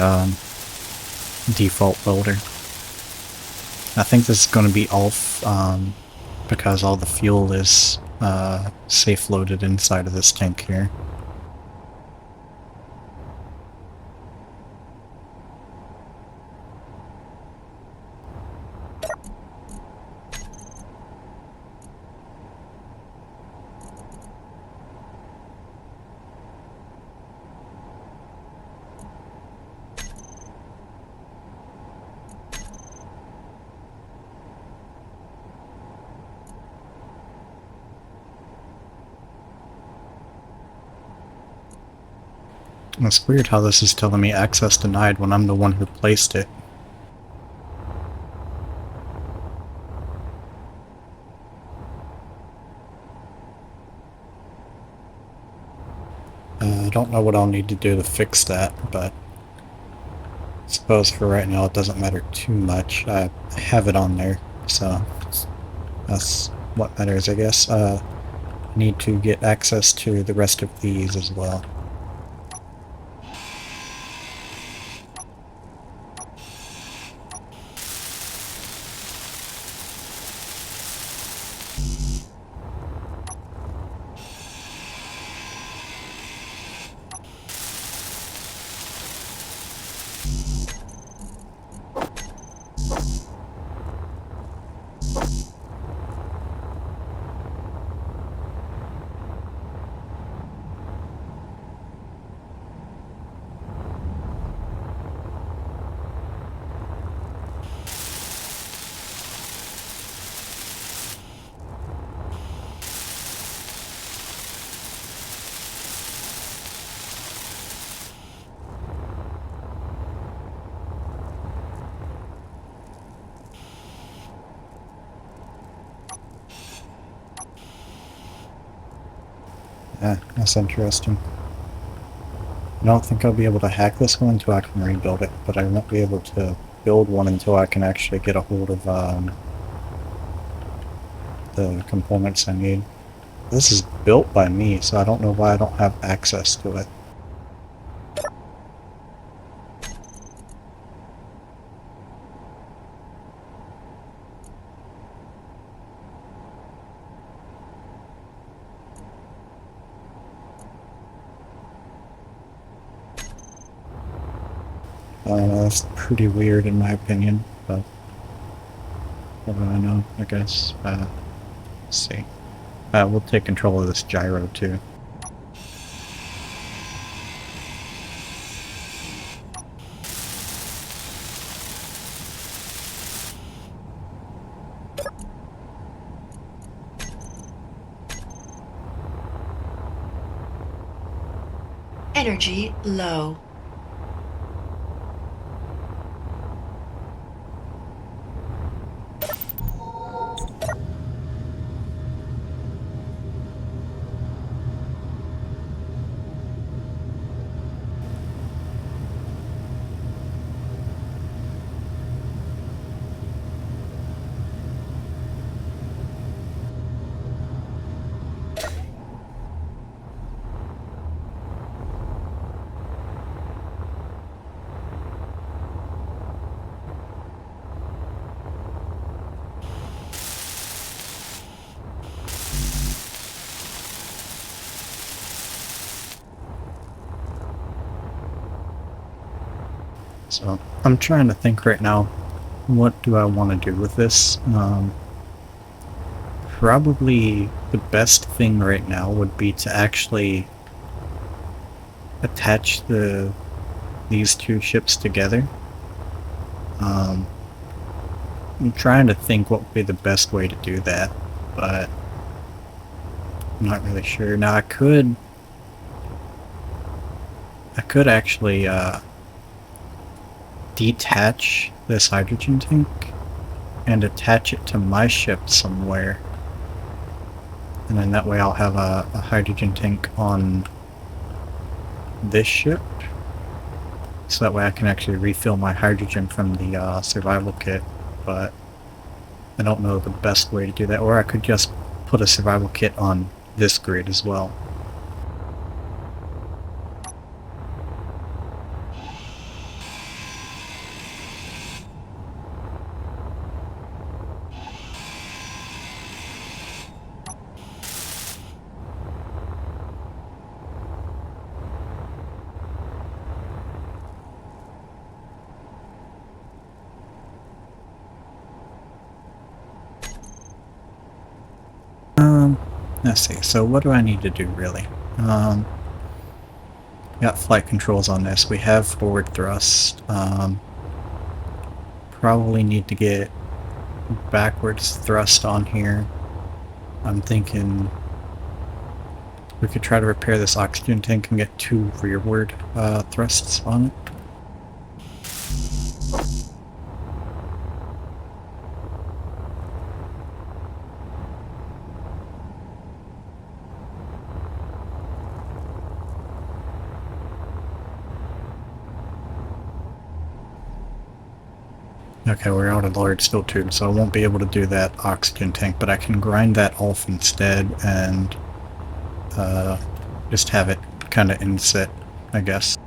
default builder. I think this is going to be off because all the fuel is safe loaded inside of this tank here. It's weird how this is telling me access denied when I'm the one who placed it. I don't know what I'll need to do to fix that, but I suppose for right now it doesn't matter too much. I have it on there, so that's what matters, I guess. I need to get access to the rest of these as well. Yeah, that's interesting. I don't think I'll be able to hack this one until I can rebuild it, but I won't be able to build one until I can actually get a hold of the components I need. This is built by me, so I don't know why I don't have access to it. That's pretty weird in my opinion, but what do I know, I guess. Let's see. We'll take control of this gyro too. Energy low. So I'm trying to think right now, what do I want to do with this? Probably the best thing right now would be to actually attach these two ships together. I'm trying to think what would be the best way to do that, but I'm not really sure. Now I could actually detach this hydrogen tank and attach it to my ship somewhere, and then that way I'll have a hydrogen tank on this ship, so that way I can actually refill my hydrogen from the survival kit. But I don't know the best way to do that, or I could just put a survival kit on this grid as well. Let's see, so what do I need to do really? Got flight controls on this, we have forward thrust, probably need to get backwards thrust on here. I'm thinking we could try to repair this oxygen tank and get two rearward thrusts on it. Okay, we're out of large steel tube, so I won't be able to do that oxygen tank, but I can grind that off instead and just have it kind of inset, I guess.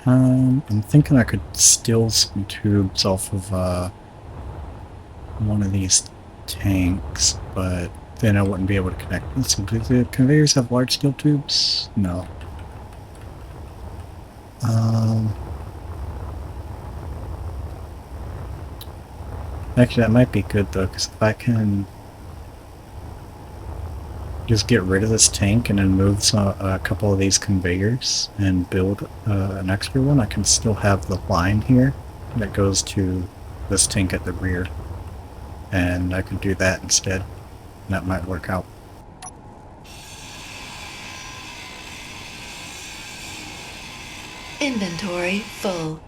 I'm thinking I could steal some tubes off of one of these tanks, but then I wouldn't be able to connect them. So do the conveyors have large steel tubes? No. Actually, that might be good though, because if I can just get rid of this tank and then move a couple of these conveyors and build an extra one, I can still have the line here that goes to this tank at the rear. And I could do that instead. That might work out. Inventory full.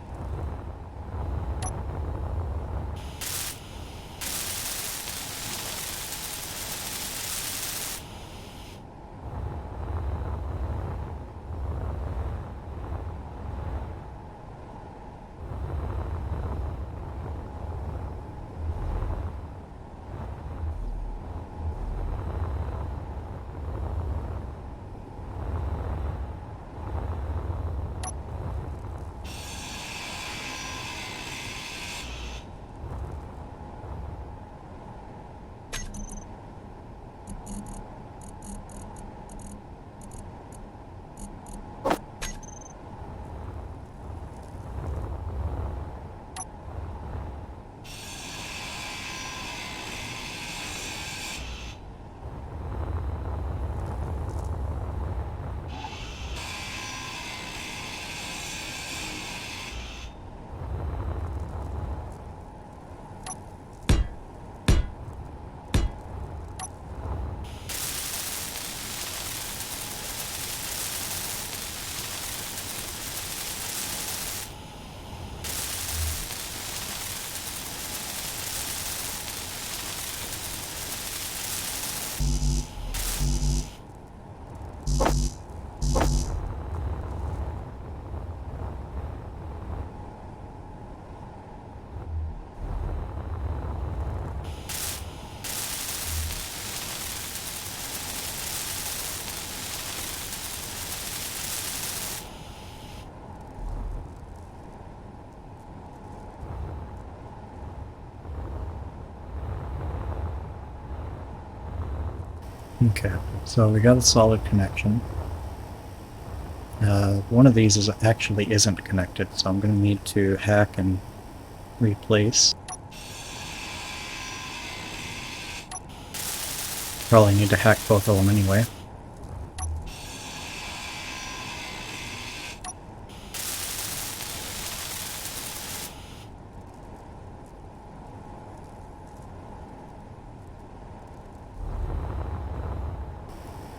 Okay, so we got a solid connection. One of these actually isn't connected, so I'm going to need to hack and replace. Probably need to hack both of them anyway.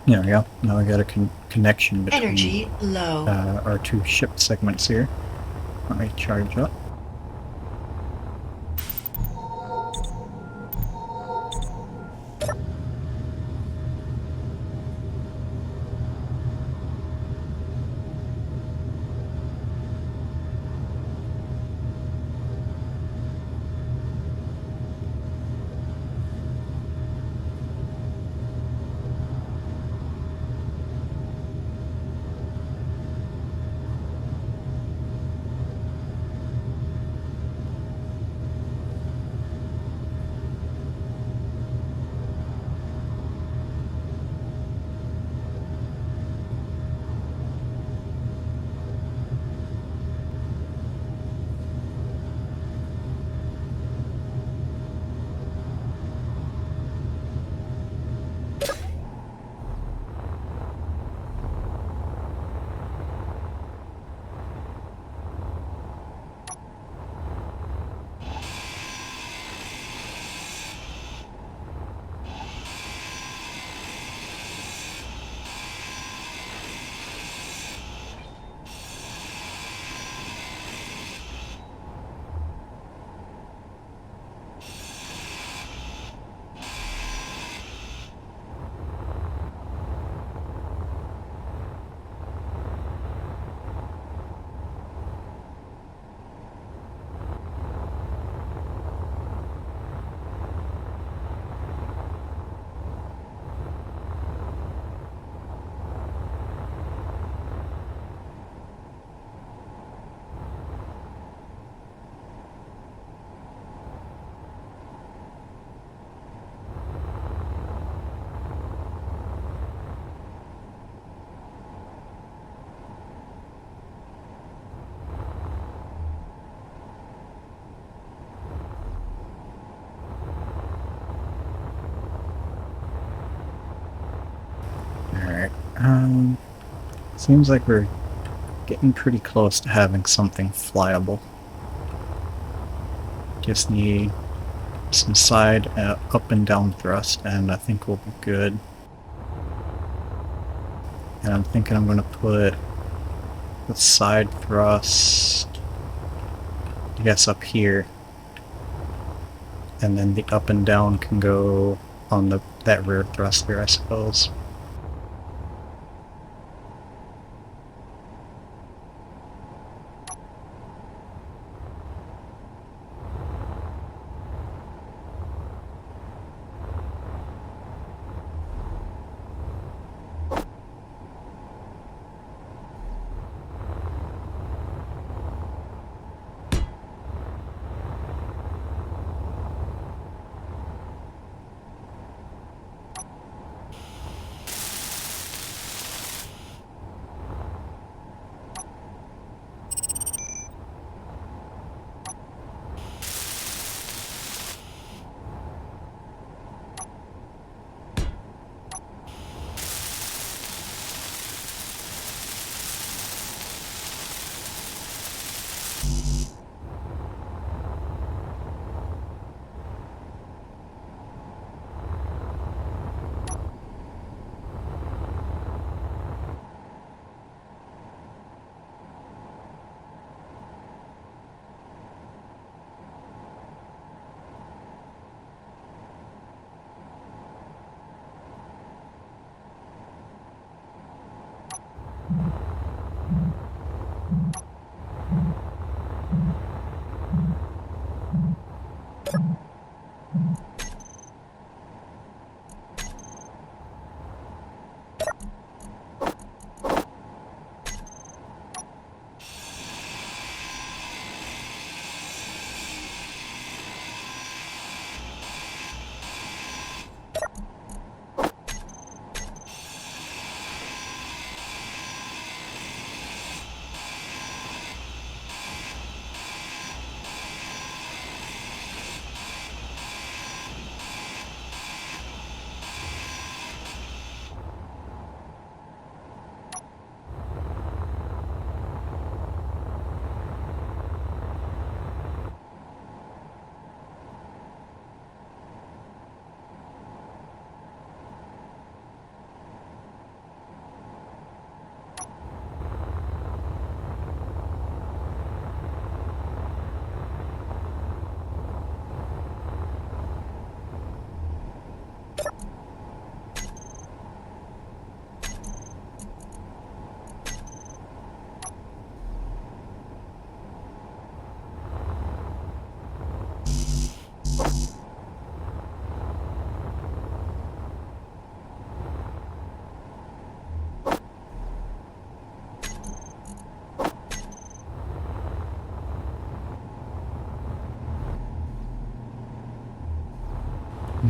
There we go. Now we got a connection between Energy low. our two ship segments here. Let me charge up. Alright. Seems like we're getting pretty close to having something flyable. Just need some side up and down thrust, and I think we'll be good. And I'm thinking I'm going to put the side thrust, I guess, up here, and then the up and down can go on that rear thruster, I suppose.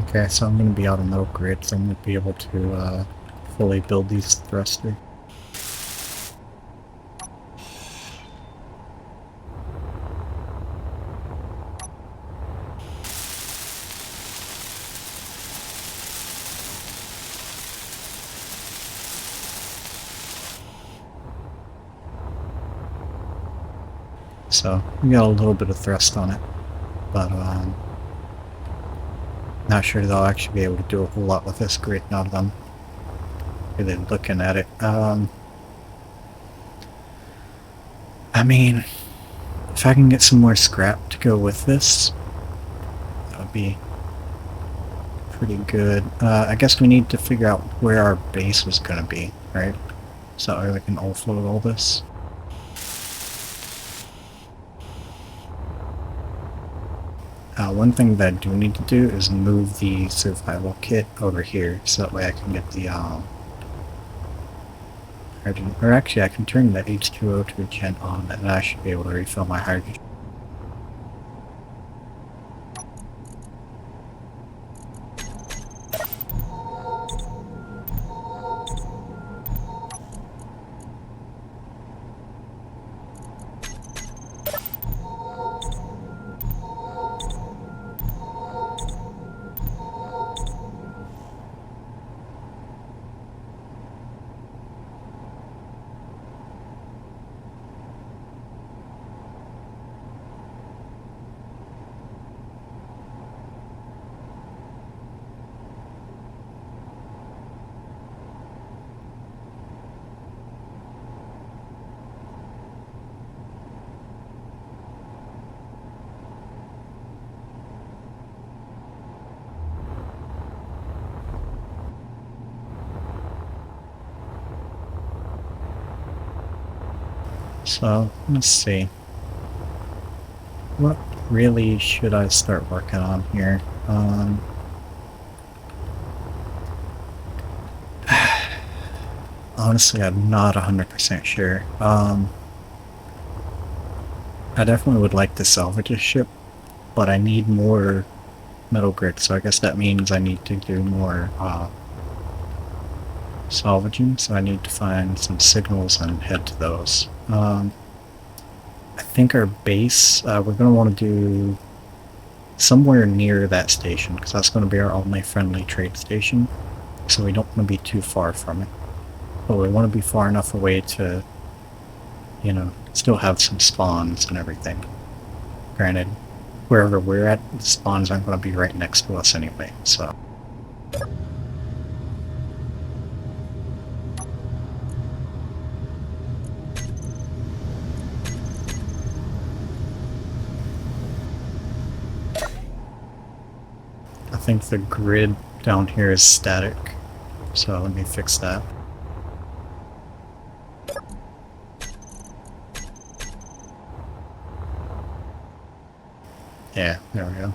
Okay, so I'm going to be out of metal grid, so I'm going to be able to fully build these thrusters. So we got a little bit of thrust on it, but not sure they'll actually be able to do a whole lot with this grid now that I'm really looking at it. I mean, if I can get some more scrap to go with this, that would be pretty good. I guess we need to figure out where our base was going to be, right? So that way we can offload all this. One thing that I do need to do is move the survival kit over here, so that way I can get the hydrogen. Or actually, I can turn the H2O to a gen on, and I should be able to refill my hydrogen. So, let's see. What really should I start working on here? Honestly, I'm not 100% sure. I definitely would like to salvage a ship, but I need more metal grit, so I guess that means I need to do more salvaging, so I need to find some signals and head to those. I think our base, we're going to want to do somewhere near that station, because that's going to be our only friendly trade station, so we don't want to be too far from it. But we want to be far enough away to, you know, still have some spawns and everything. Granted, wherever we're at, the spawns aren't going to be right next to us anyway, so. I think the grid down here is static, so let me fix that. Yeah, there we go.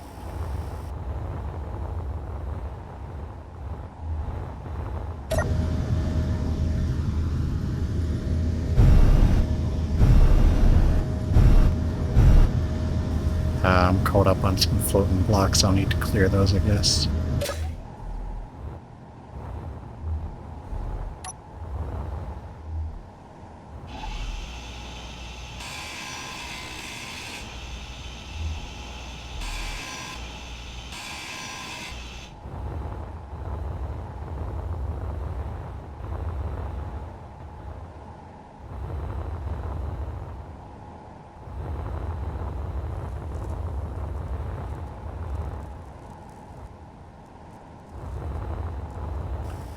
I'm caught up on some floating blocks. I'll need to clear those, I guess.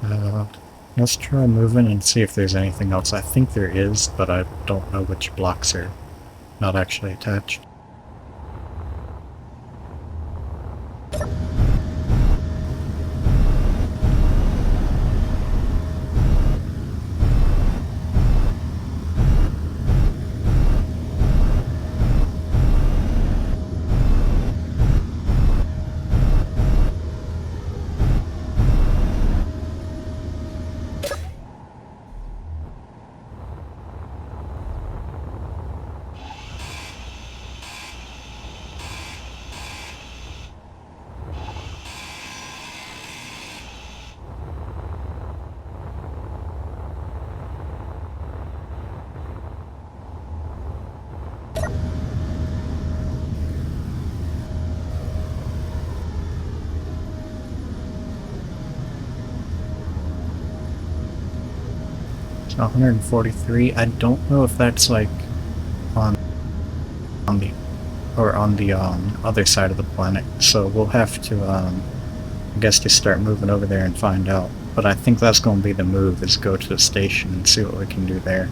Uh, let's try moving and see if there's anything else. I think there is, but I don't know which blocks are not actually attached. So 143. I don't know if that's like on the other side of the planet. So we'll have to I guess just start moving over there and find out. But I think that's going to be the move, is go to the station and see what we can do there.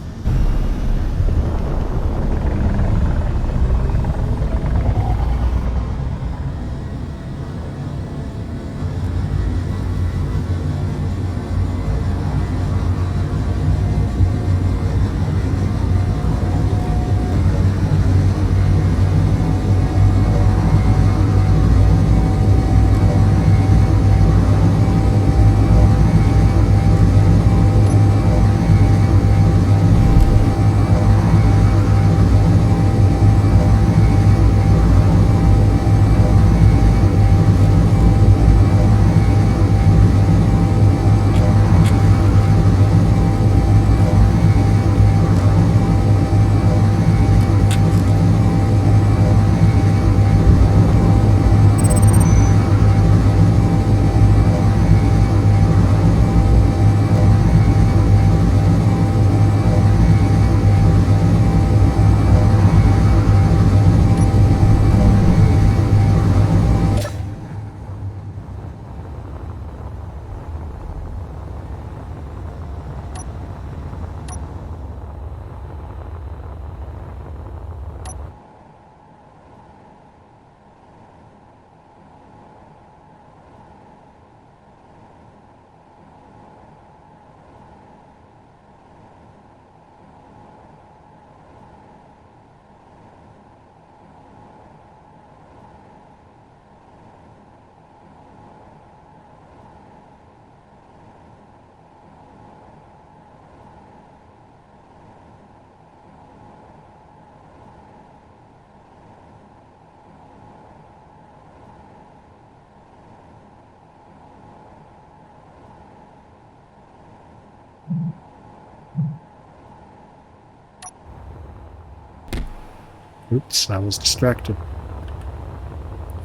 Oops, I was distracted.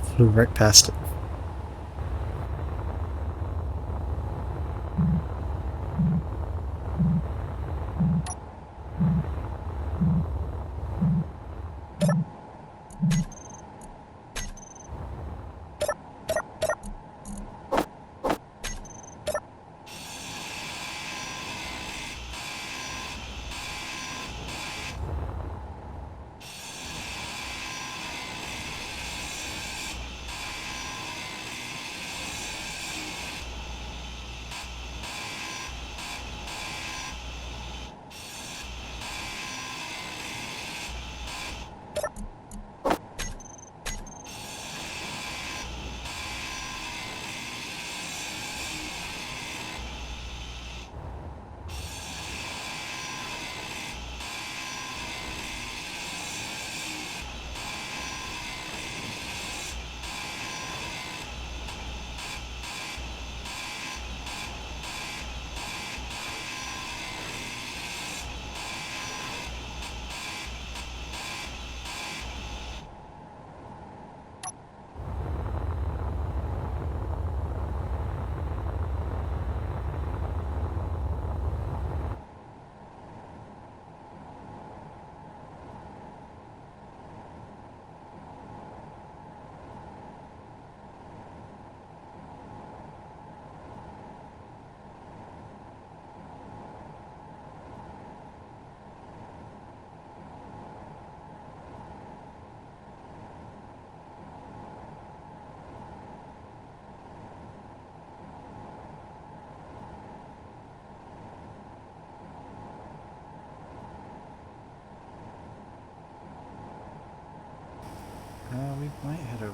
Flew right past it.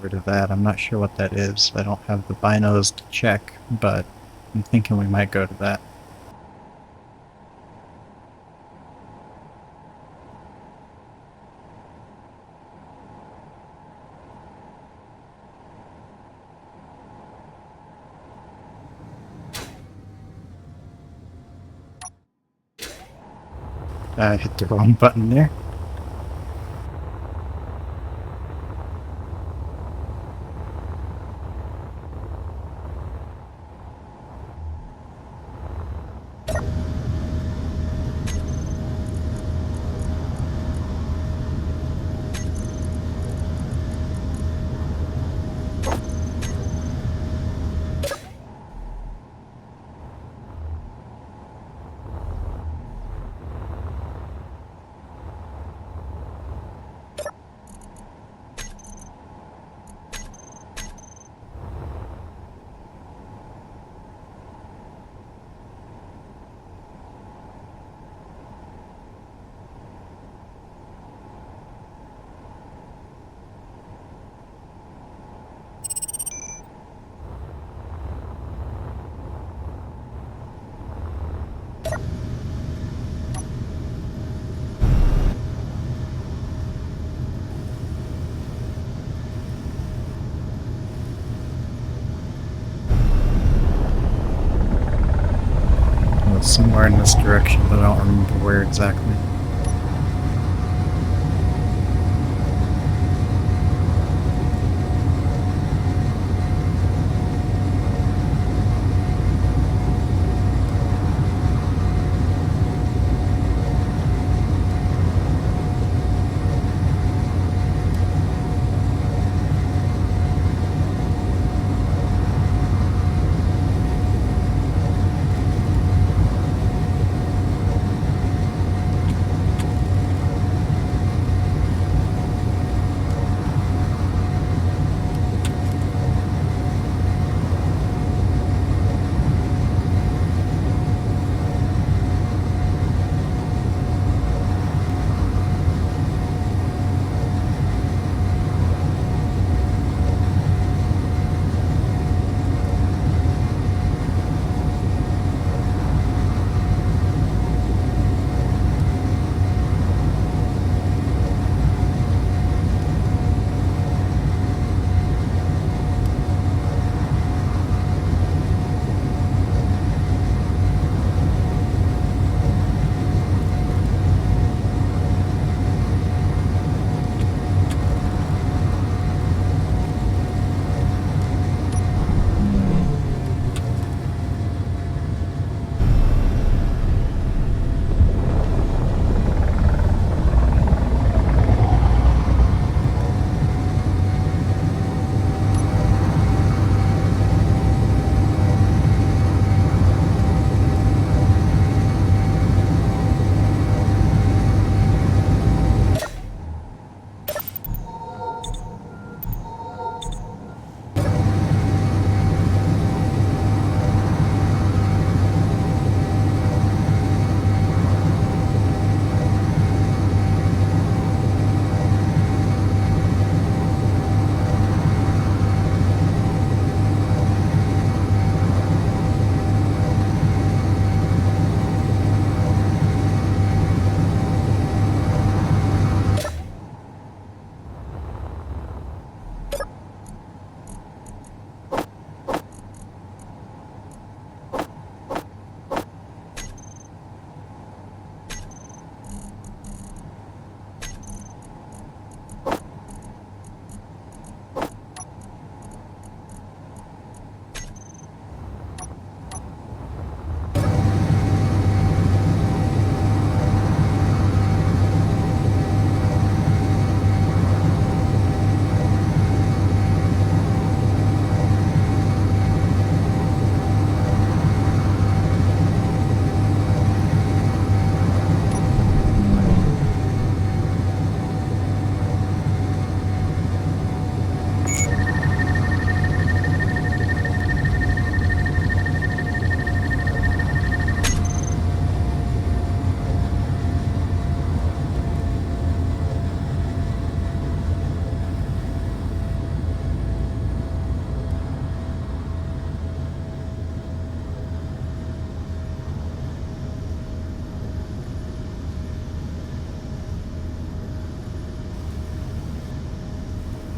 over to that. I'm not sure what that is. I don't have the binos to check, but I'm thinking we might go to that. I hit the wrong button there. It was somewhere in this direction, but I don't remember where exactly.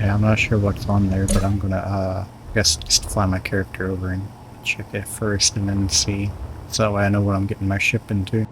Yeah, I'm not sure what's on there, but I'm gonna, I guess just fly my character over and check it first and then see. So that way I know what I'm getting my ship into.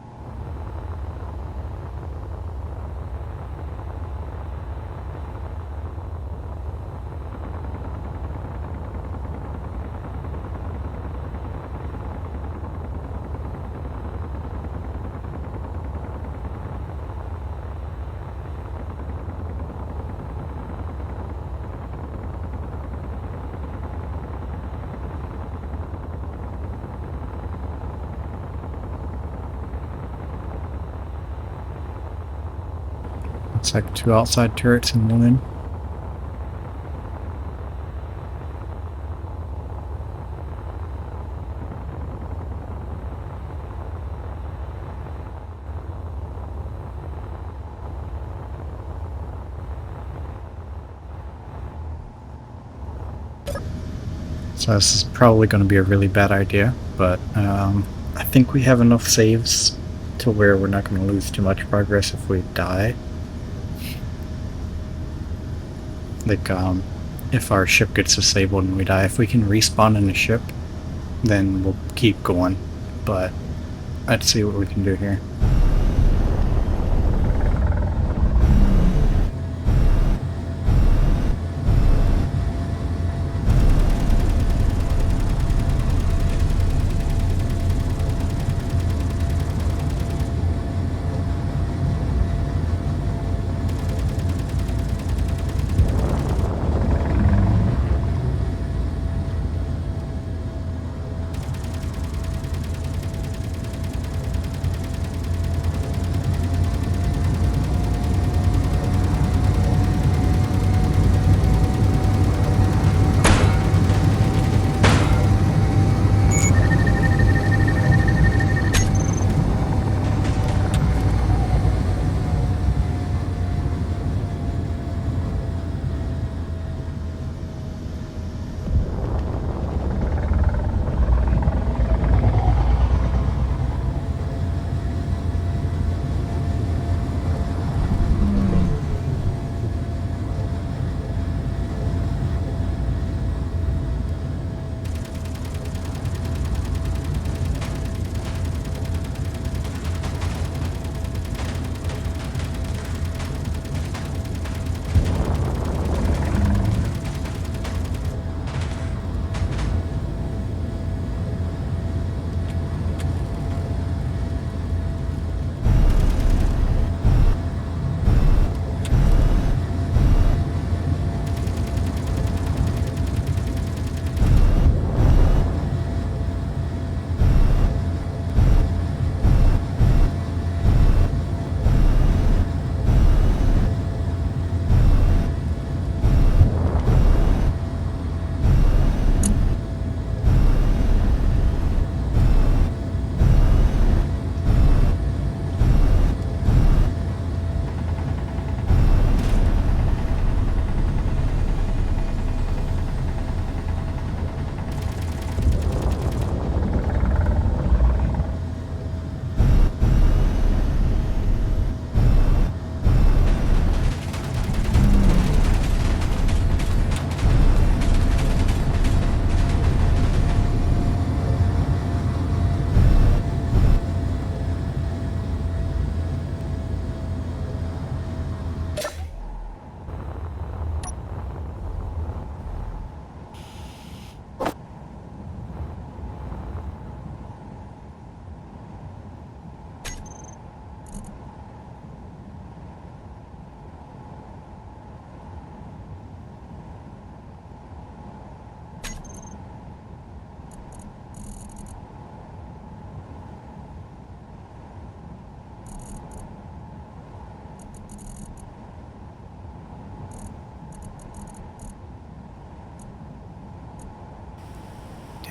Looks like 2 outside turrets and 1 in. So this is probably going to be a really bad idea, but I think we have enough saves to where we're not going to lose too much progress if we die. Like, if our ship gets disabled and we die, if we can respawn in the ship, then we'll keep going. But let's see what we can do here.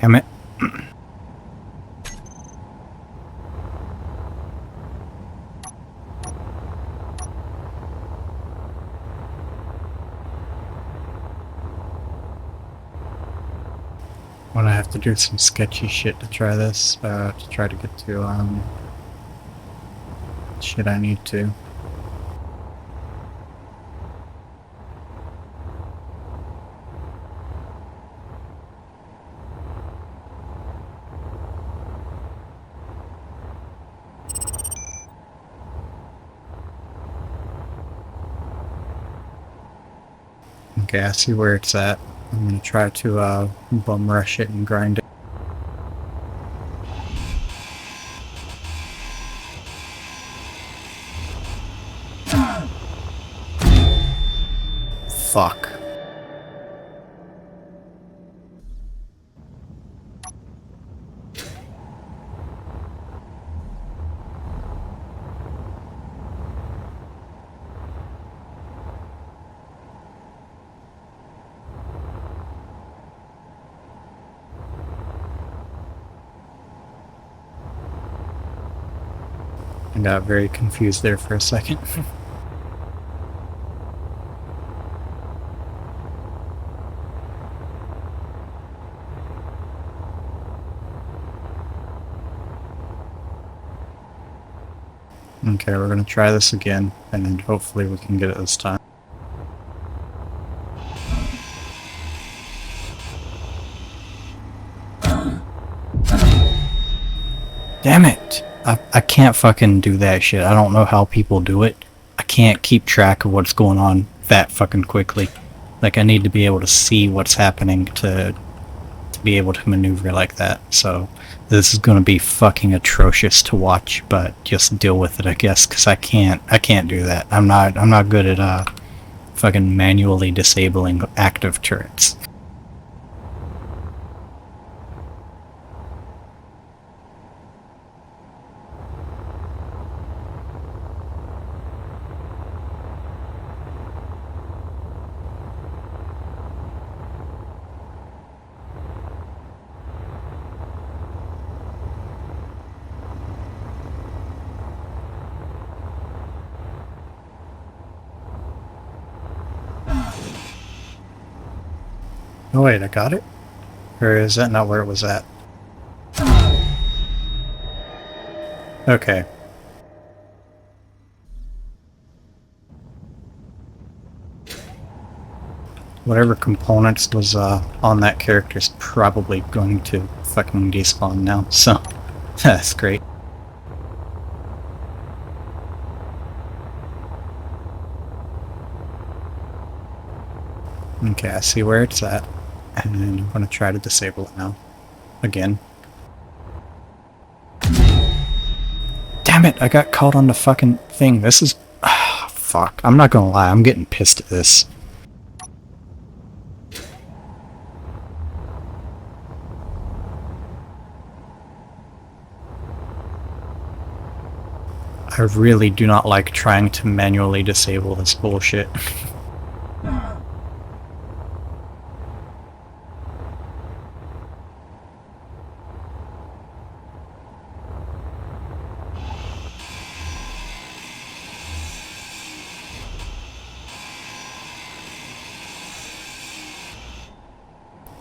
Damn it. I'm gonna have to do some sketchy shit to try this, to try to get to, shit I need to. Okay, I see where it's at. I'm gonna try to bum rush it and grind it. Fuck. I got very confused there for a second. Okay, we're gonna try this again, and then hopefully we can get it this time. Damn it! I can't fucking do that shit. I don't know how people do it. I can't keep track of what's going on that fucking quickly. Like, I need to be able to see what's happening to be able to maneuver like that. So this is going to be fucking atrocious to watch, but just deal with it, I guess, because I can't do that. I'm not good at fucking manually disabling active turrets. Oh wait, I got it? Or is that not where it was at? Okay. Whatever components was on that character is probably going to fucking despawn now, so that's great. Okay, I see where it's at, and I'm gonna try to disable it now. Again. Damn it, I got caught on the fucking thing. This is... fuck. I'm not gonna lie, I'm getting pissed at this. I really do not like trying to manually disable this bullshit.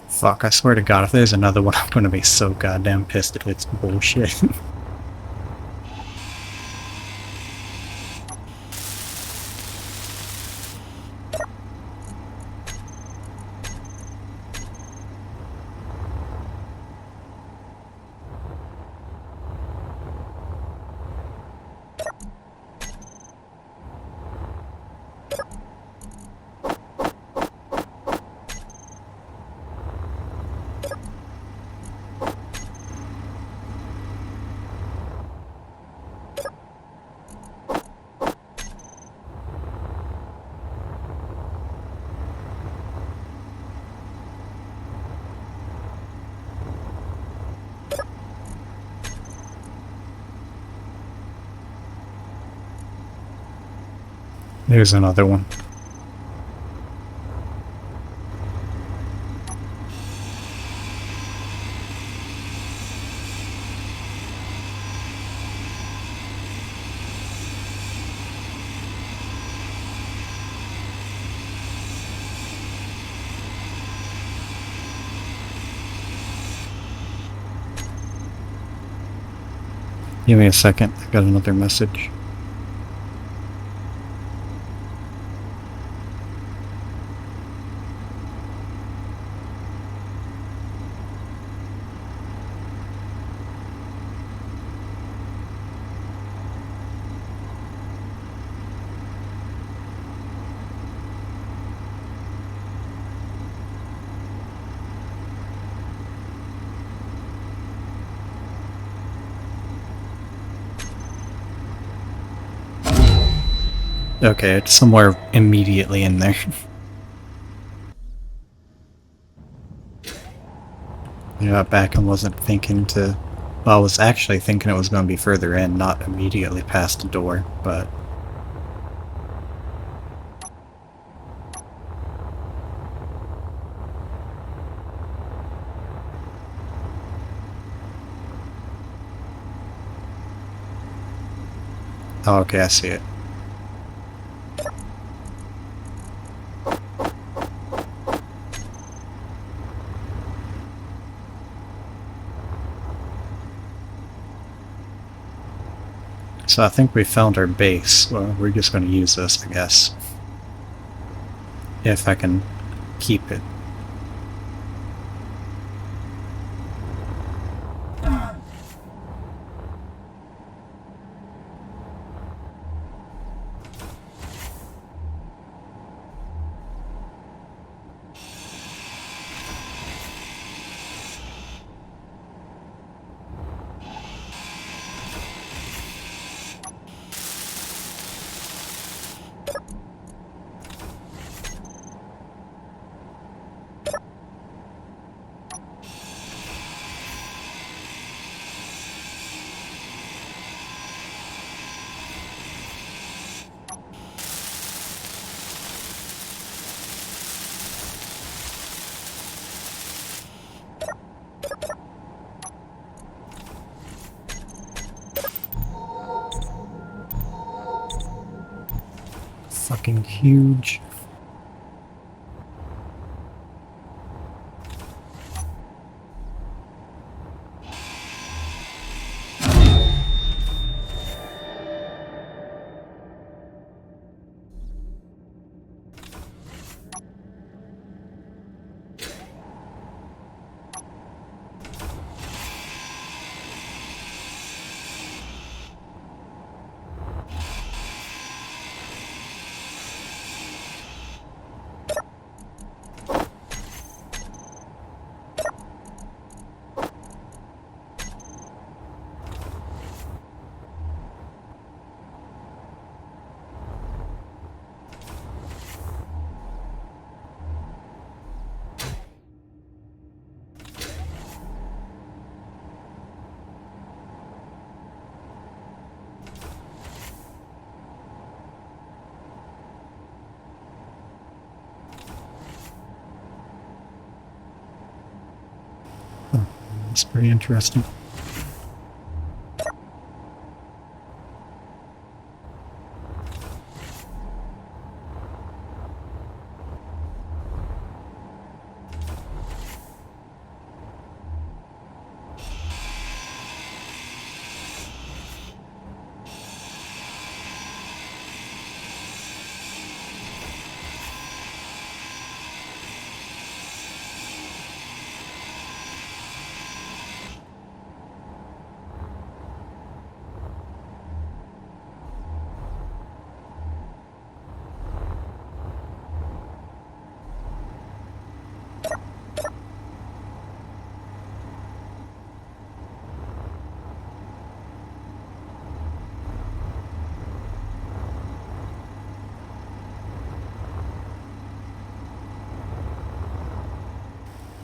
Fuck, I swear to god, if there's another one, I'm gonna be so goddamn pissed if it's bullshit. There's another one. Give me a second, I got another message. Okay, it's somewhere immediately in there. I got back and wasn't thinking to... Well, I was actually thinking it was going to be further in, not immediately past the door, but... Oh, okay, I see it. So I think we found our base. Well, we're just going to use this, I guess. If I can keep it. Fucking huge. Oh, that's pretty interesting.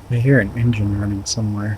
I hear an engine running somewhere.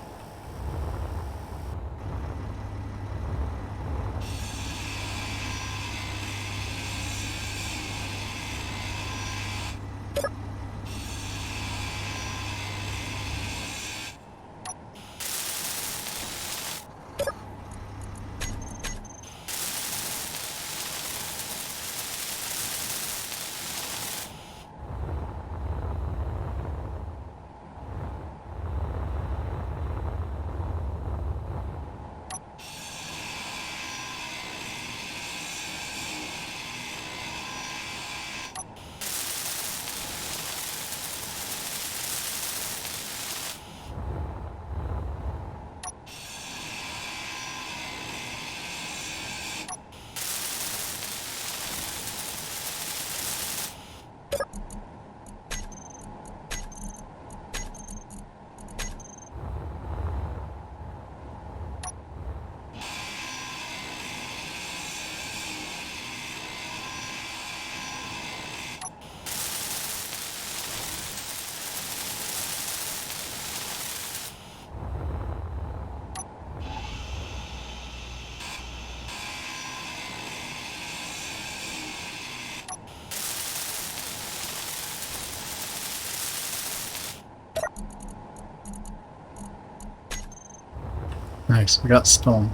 Nice, we got stone.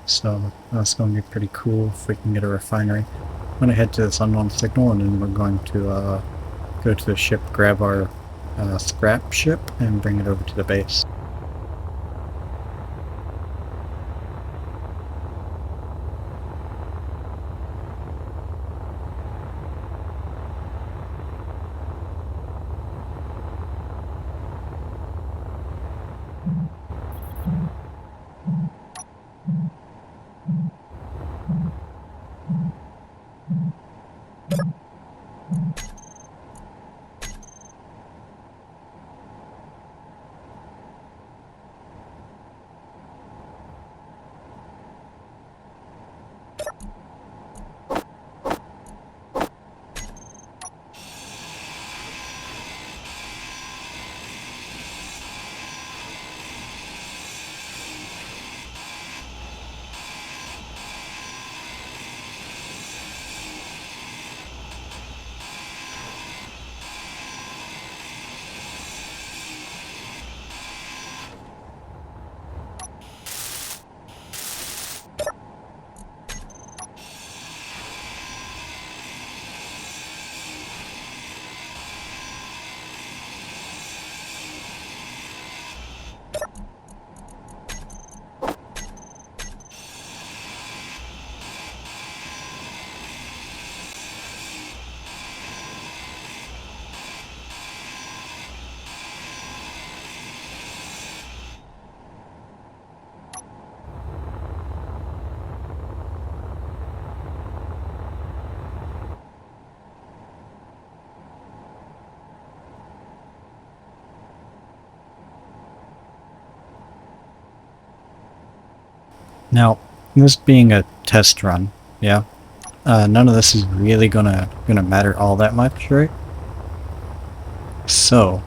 So that's going to be pretty cool if we can get a refinery. I'm going to head to this unknown signal and then we're going to go to the ship, grab our scrap ship, and bring it over to the base. Now, this being a test run, yeah, none of this is really gonna matter all that much, right? So,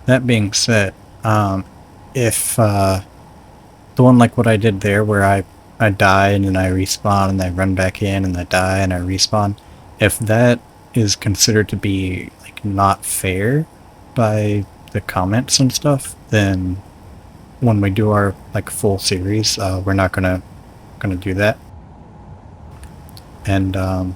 that being said, if the one like what I did there, where I die and then I respawn and I run back in and I die and I respawn, if that is considered to be like not fair by the comments and stuff, then when we do our like full series, we're not gonna do that. And I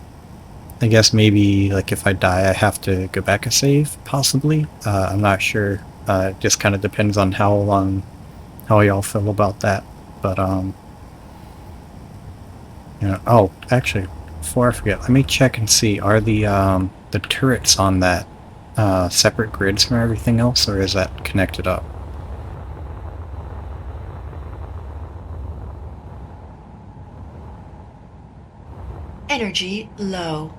guess maybe like if I die, I have to go back a save, possibly. I'm not sure. It just kind of depends on how y'all feel about that. But you know, oh, actually, before I forget, let me check and see, are the turrets on that separate grids from everything else, or is that connected up? Energy low.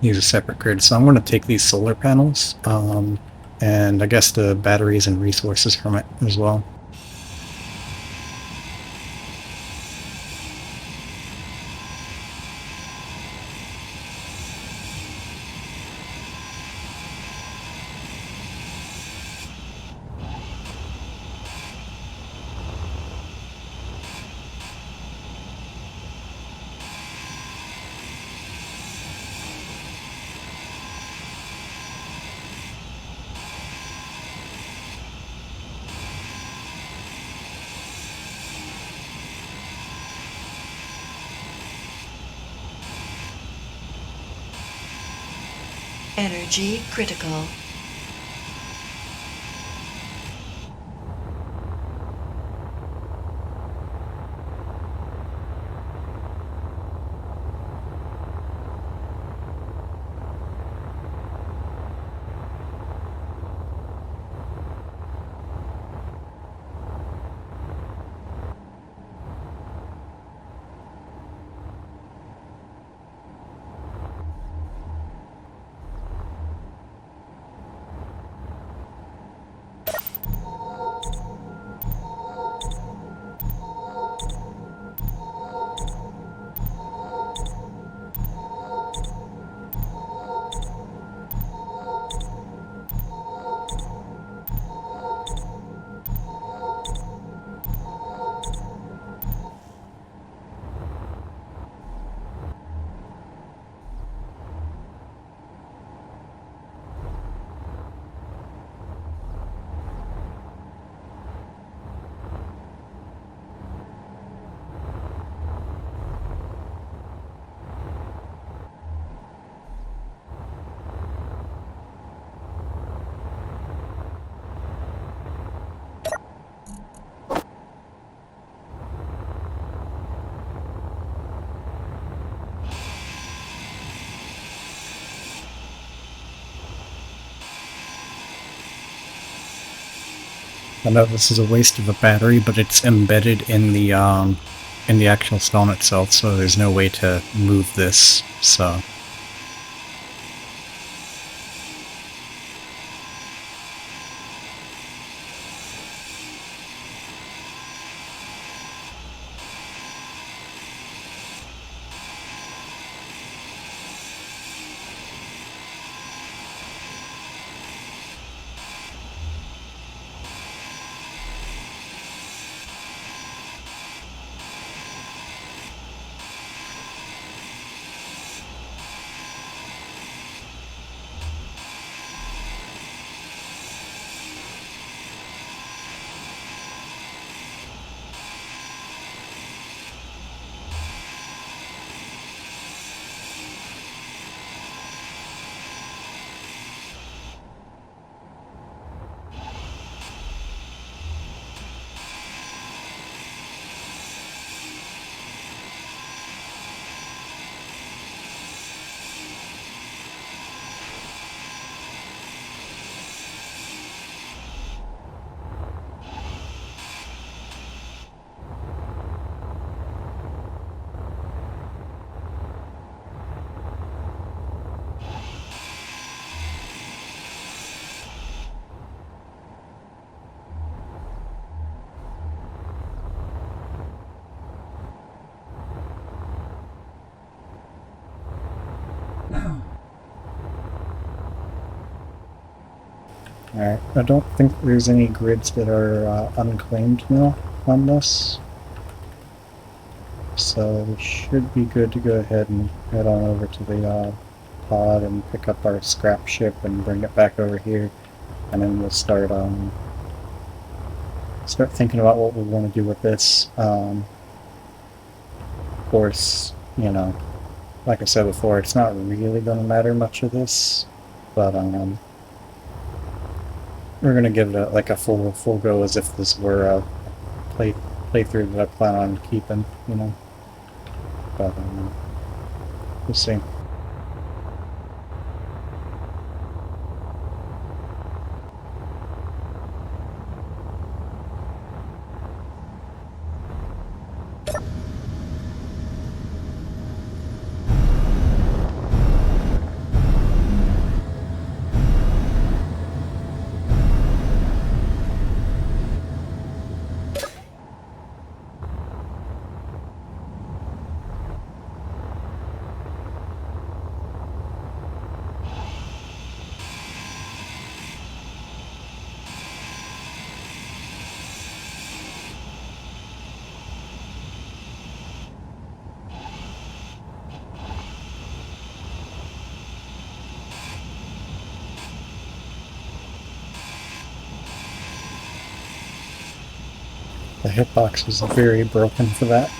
Use a separate grid. So I'm going to take these solar panels, and I guess the batteries and resources from it as well. Energy critical. I know this is a waste of a battery, but it's embedded in the actual stone itself, so there's no way to move this, so. Alright, I don't think there's any grids that are unclaimed now on this. So we should be good to go ahead and head on over to the pod and pick up our scrap ship and bring it back over here. And then we'll start thinking about what we want to do with this. Of course, you know, like I said before, it's not really going to matter much of this, but we're going to give it like a full go as if this were a playthrough that I plan on keeping, you know. But we'll see. The hitbox is very broken for that.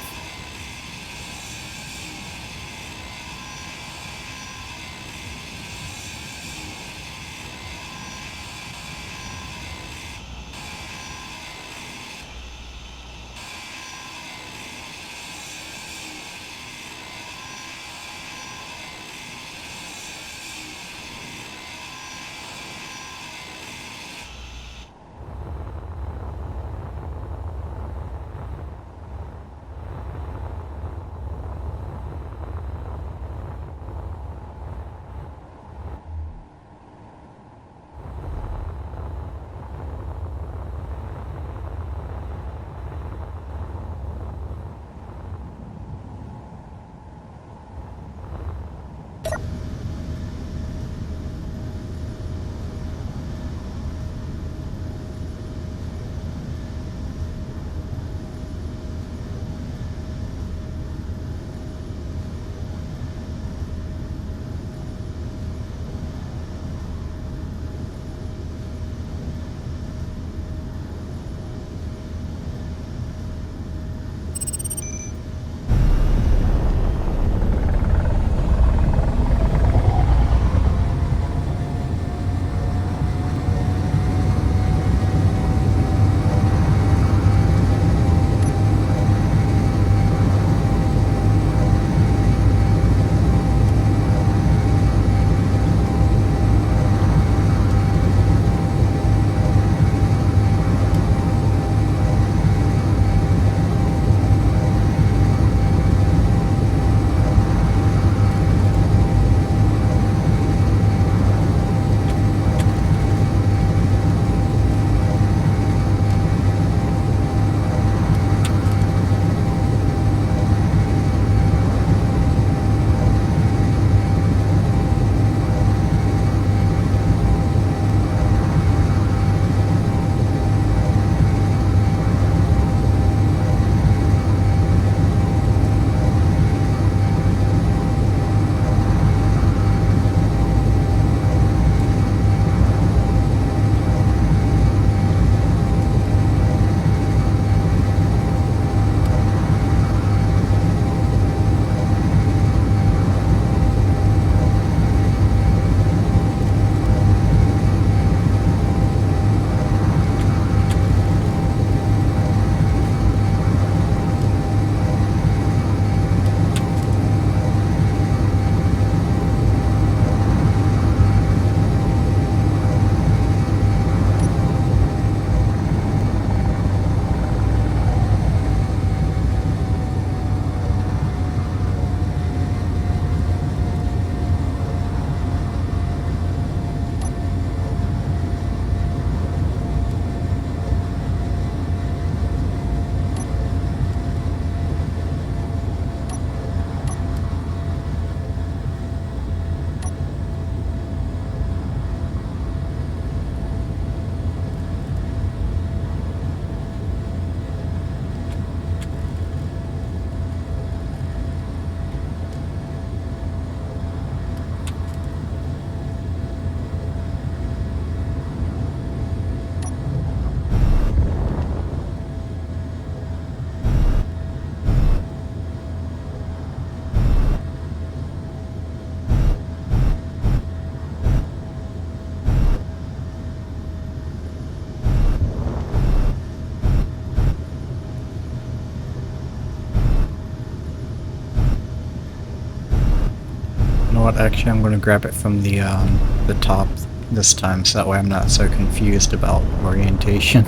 know what? Actually, I'm gonna grab it from the top this time, so that way I'm not so confused about orientation.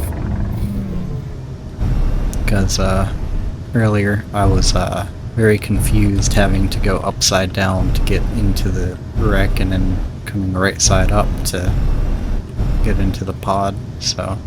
Because earlier I was very confused having to go upside down to get into the wreck and then coming right side up to get into the pod, so...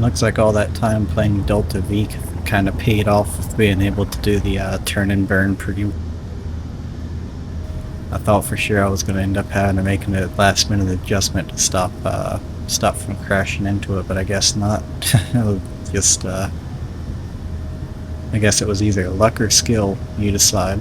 Looks like all that time playing Delta V kind of paid off with being able to do the turn and burn pretty. I thought for sure I was going to end up having to make a last minute adjustment to stop from crashing into it, but I guess not. It was just I guess it was either luck or skill, you decide.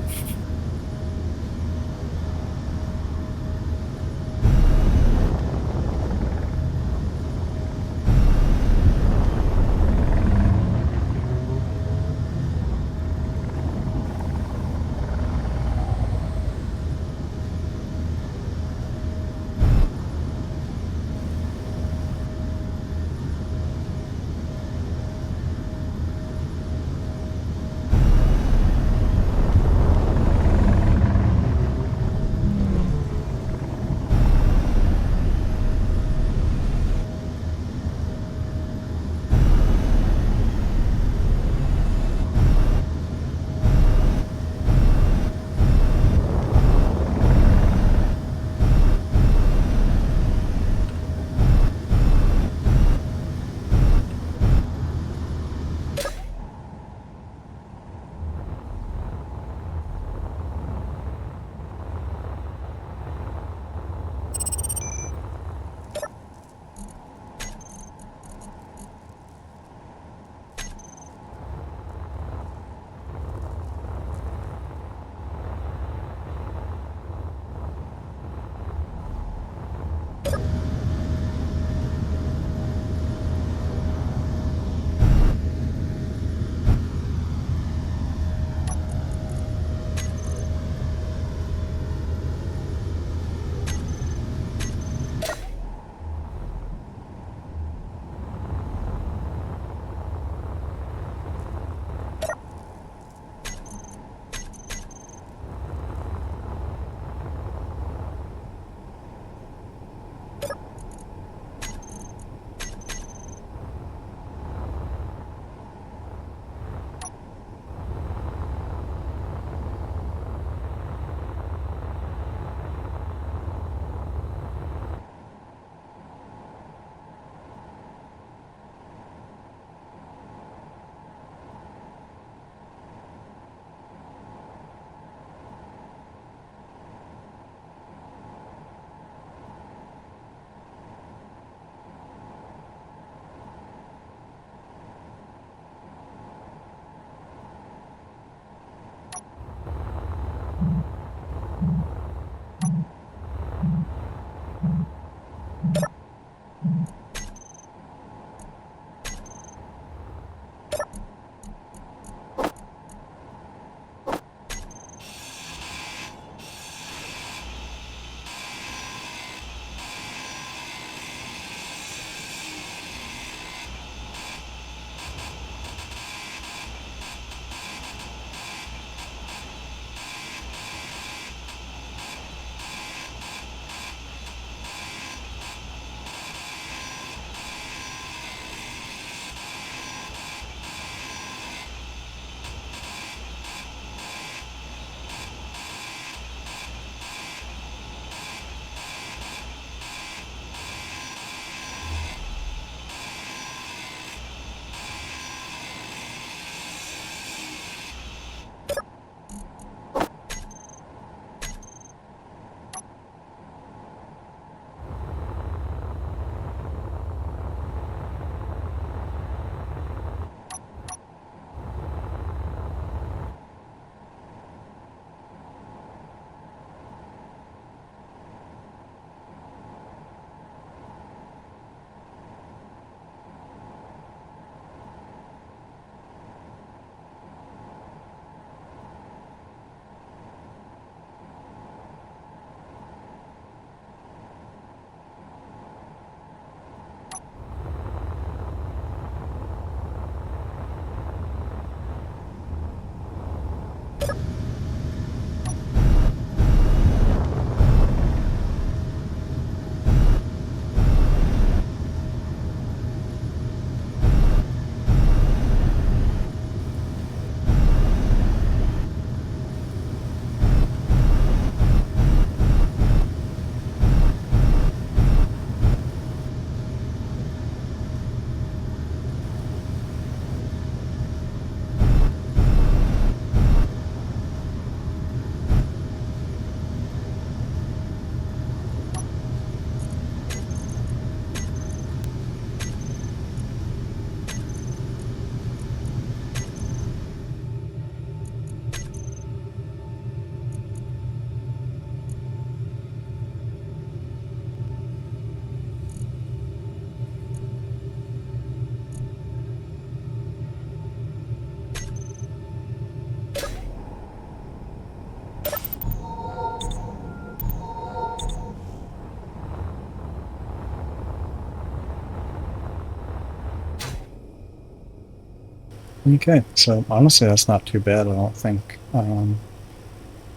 Okay, so honestly, that's not too bad, I don't think.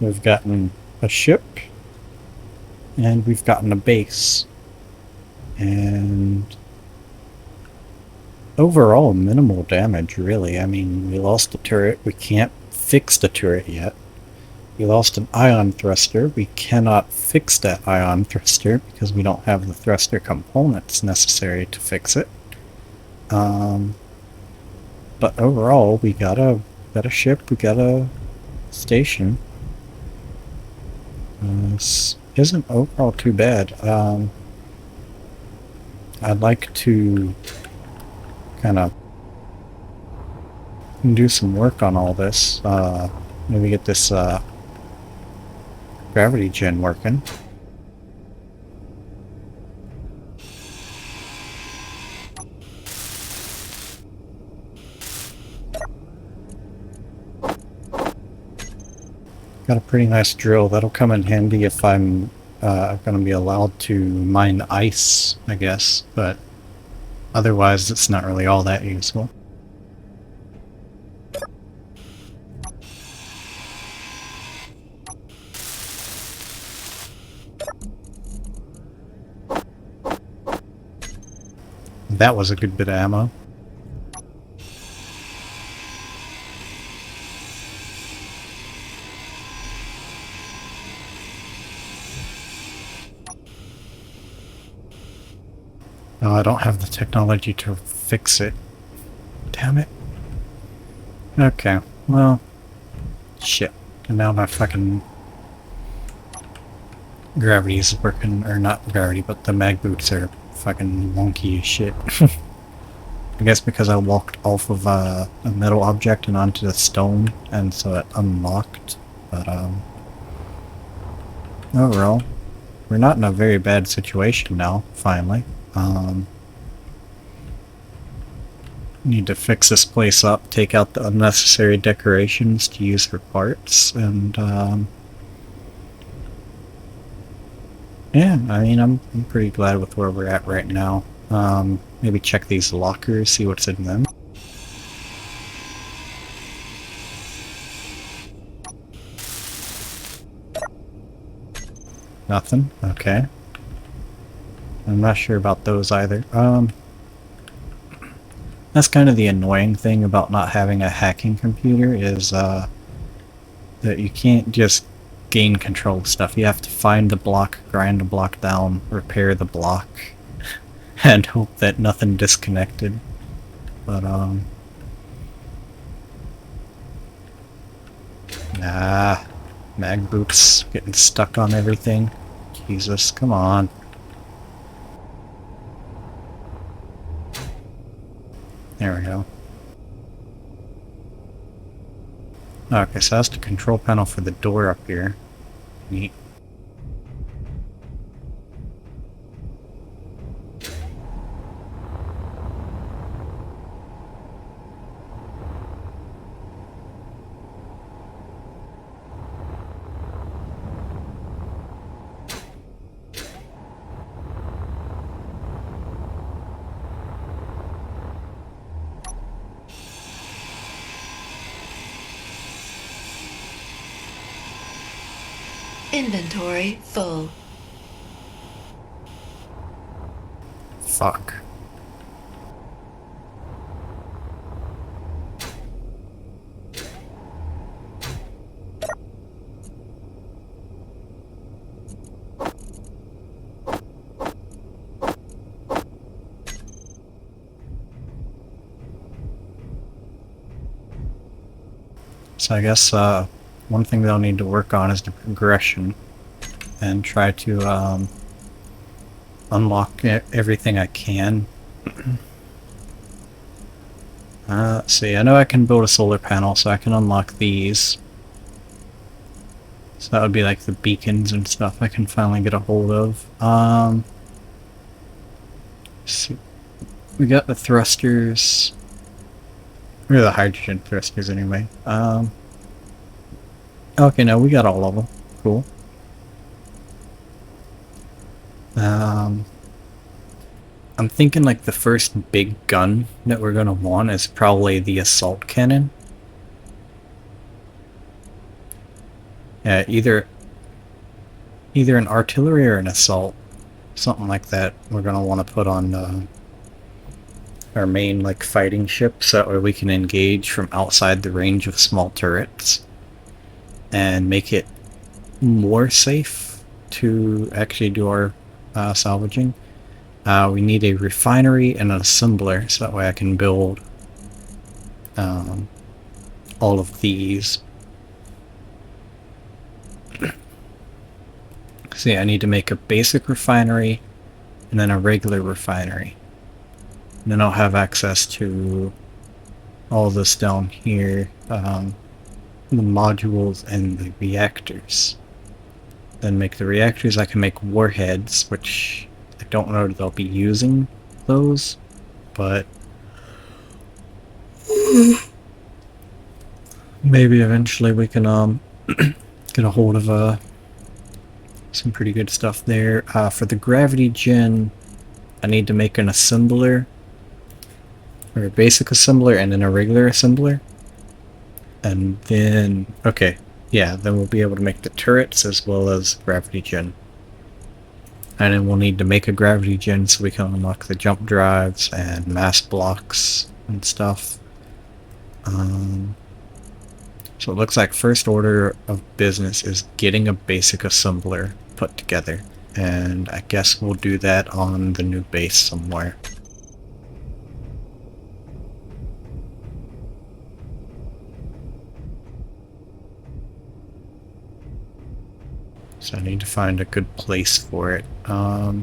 We've gotten a ship, and we've gotten a base. And overall, minimal damage, really. I mean, we lost the turret. We can't fix the turret yet. We lost an ion thruster. We cannot fix that ion thruster because we don't have the thruster components necessary to fix it. Um, but overall, we got a ship. We got a station. This isn't overall too bad. I'd like to kind of do some work on all this. Maybe get this gravity gen working. Got a pretty nice drill. That'll come in handy if I'm going to be allowed to mine ice, I guess. But otherwise, it's not really all that useful. That was a good bit of ammo. No, I don't have the technology to fix it. Damn it. Okay, well, shit. And now my fucking gravity is working, or not gravity, but the mag boots are fucking wonky as shit. I guess because I walked off of a metal object and onto the stone, and so it unlocked. But overall, we're not in a very bad situation now, finally. Need to fix this place up, take out the unnecessary decorations to use for parts, and yeah, I mean, I'm pretty glad with where we're at right now. Maybe check these lockers, see what's in them. Nothing? Okay. I'm not sure about those either. That's kind of the annoying thing about not having a hacking computer is, that you can't just gain control of stuff. You have to find the block, grind the block down, repair the block, and hope that nothing disconnected. But, nah. Mag boots getting stuck on everything. Jesus, come on. There we go. Okay, so that's the control panel for the door up here. Neat. Inventory full. Fuck. So I guess one thing they'll need to work on is the progression and try to unlock everything I can. Let's see, I know I can build a solar panel, so I can unlock these. So that would be like the beacons and stuff I can finally get a hold of. Let's see. We got the thrusters. Or the hydrogen thrusters anyway. Okay, no, we got all of them. Cool. I'm thinking like the first big gun that we're gonna want is probably the assault cannon. Either an artillery or an assault, something like that. We're gonna want to put on our main like fighting ship, so that way we can engage from outside the range of small turrets and make it more safe to actually do our salvaging. We need a refinery and an assembler, so that way I can build all of these. See, I need to make a basic refinery and then a regular refinery. And then I'll have access to all this down here, the modules and the reactors. Then make the reactors, I can make warheads, which I don't know if they'll be using those, but maybe eventually we can get a hold of some pretty good stuff there. For the gravity gen, I need to make an assembler, or a basic assembler, and then a regular assembler. And then, okay, yeah, then we'll be able to make the turrets as well as gravity gen. And then we'll need to make a gravity gen so we can unlock the jump drives and mass blocks and stuff. So it looks like first order of business is getting a basic assembler put together. And I guess we'll do that on the new base somewhere. So I need to find a good place for it. I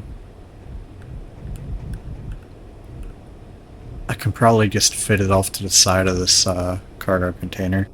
can probably just fit it off to the side of this cargo container.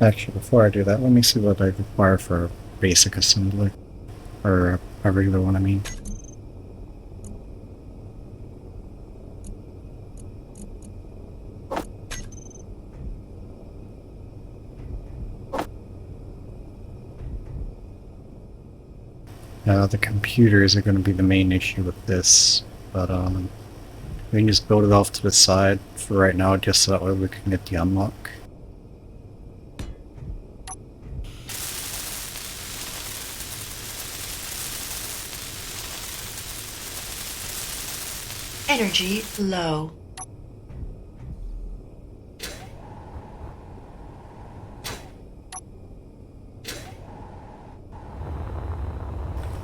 Actually, before I do that, let me see what I require for a basic assembly. Or a regular one, I mean. The computers are going to be the main issue with this, but we can just build it off to the side for right now, just so that way we can get the unlock. Energy low.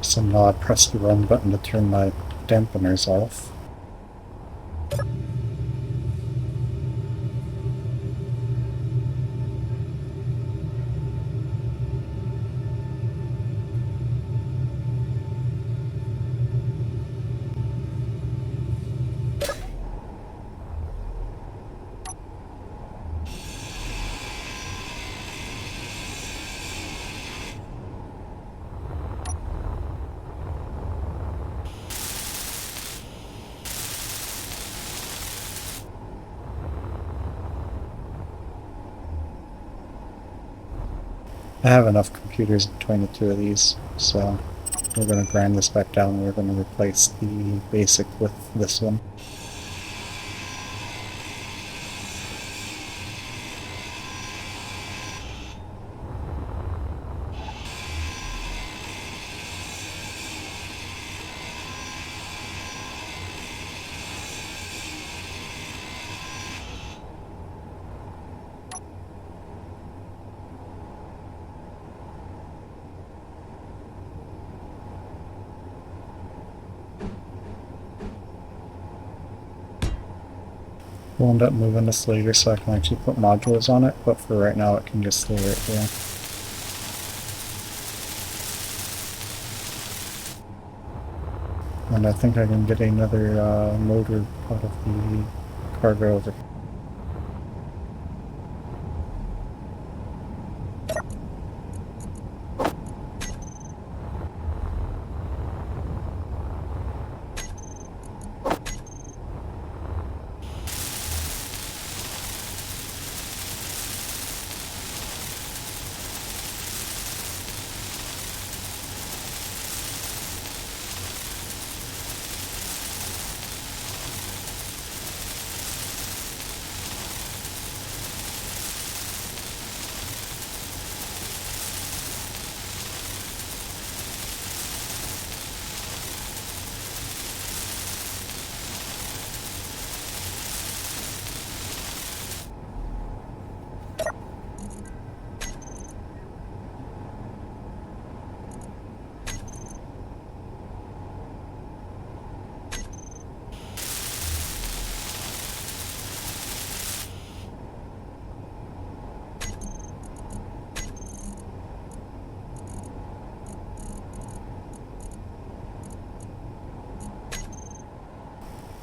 So now I press the run button to turn my dampeners off. I have enough computers between the two of these, so we're going to grind this back down and we're going to replace the basic with this one. We'll end up moving this later so I can actually put modules on it, but for right now it can just stay right here. And I think I can get another motor out of the cargo over here.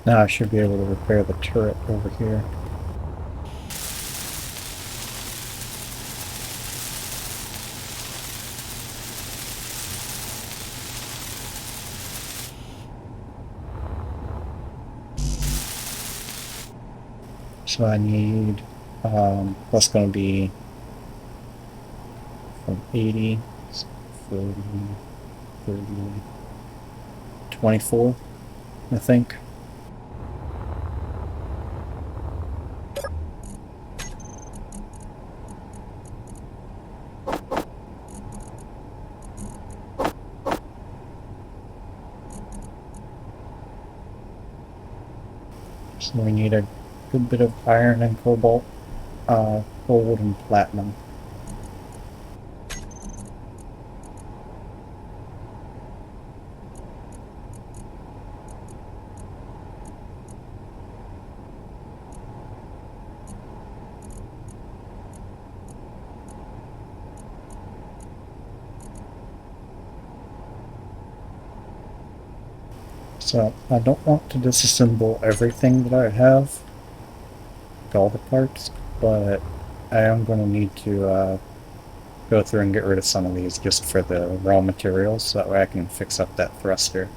Now I should be able to repair the turret over here. So I need, that's going to be from 80, 40, 30, 24, I think. So we need a good bit of iron and cobalt, gold and platinum. So I don't want to disassemble everything that I have, all the parts, but I am going to need to go through and get rid of some of these just for the raw materials, so that way I can fix up that thruster.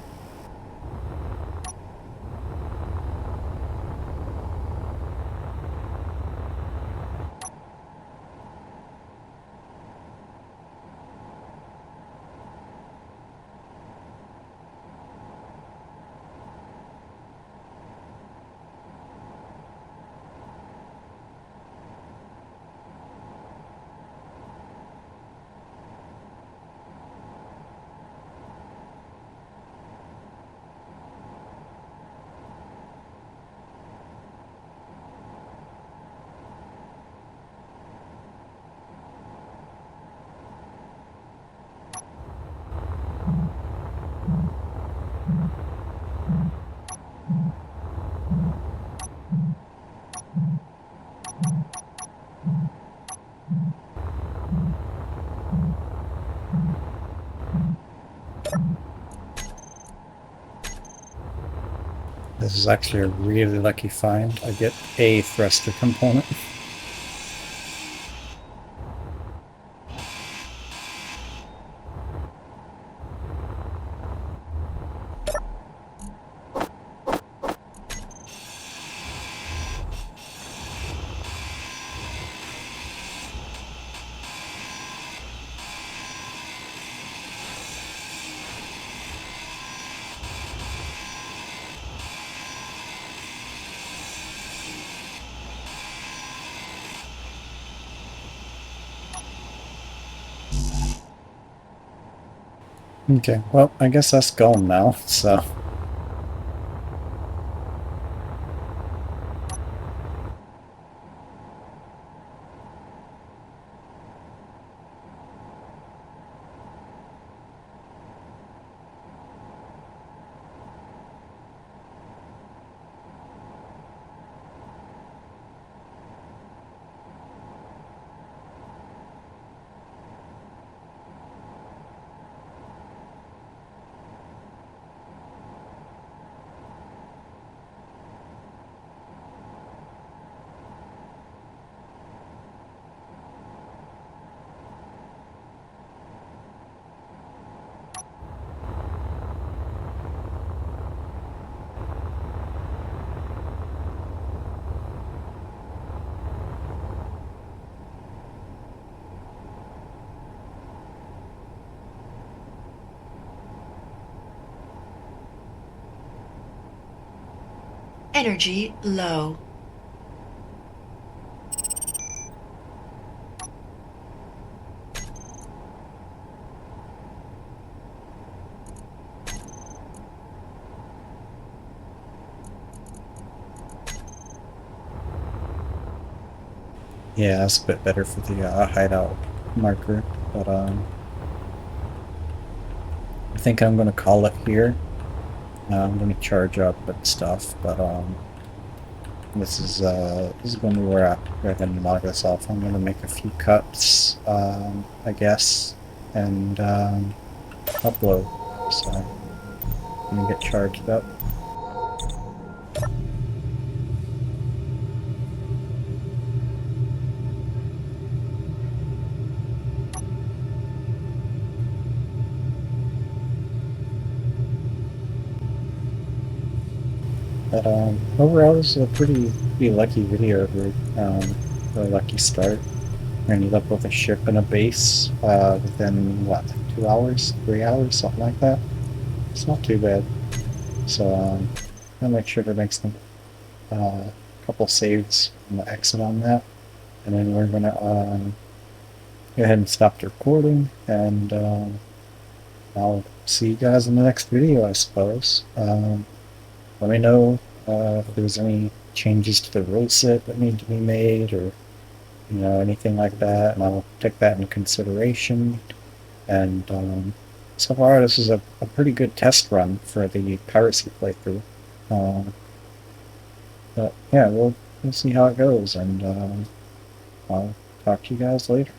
This is actually a really lucky find. I get a thruster component. Okay, well, I guess that's going now, so. Energy low. Yeah, that's a bit better for the hideout marker, but I think I'm gonna call it here. I'm gonna charge up and stuff, but this is gonna be where I can log this off. I'm gonna make a few cuts, I guess, and upload. So I'm gonna get charged up. But overall, this is a pretty lucky video here. A lucky start. I ended up with a ship and a base within what, 2 hours, 3 hours, something like that. It's not too bad. So I'll make sure to make some couple saves on the exit on that, and then we're gonna go ahead and stop the recording, and I'll see you guys in the next video, I suppose. Let me know if there's any changes to the rule set that need to be made, or anything like that, and I'll take that into consideration. And so far, this is a pretty good test run for the piracy playthrough. Uh, but yeah, we'll see how it goes, and I'll talk to you guys later.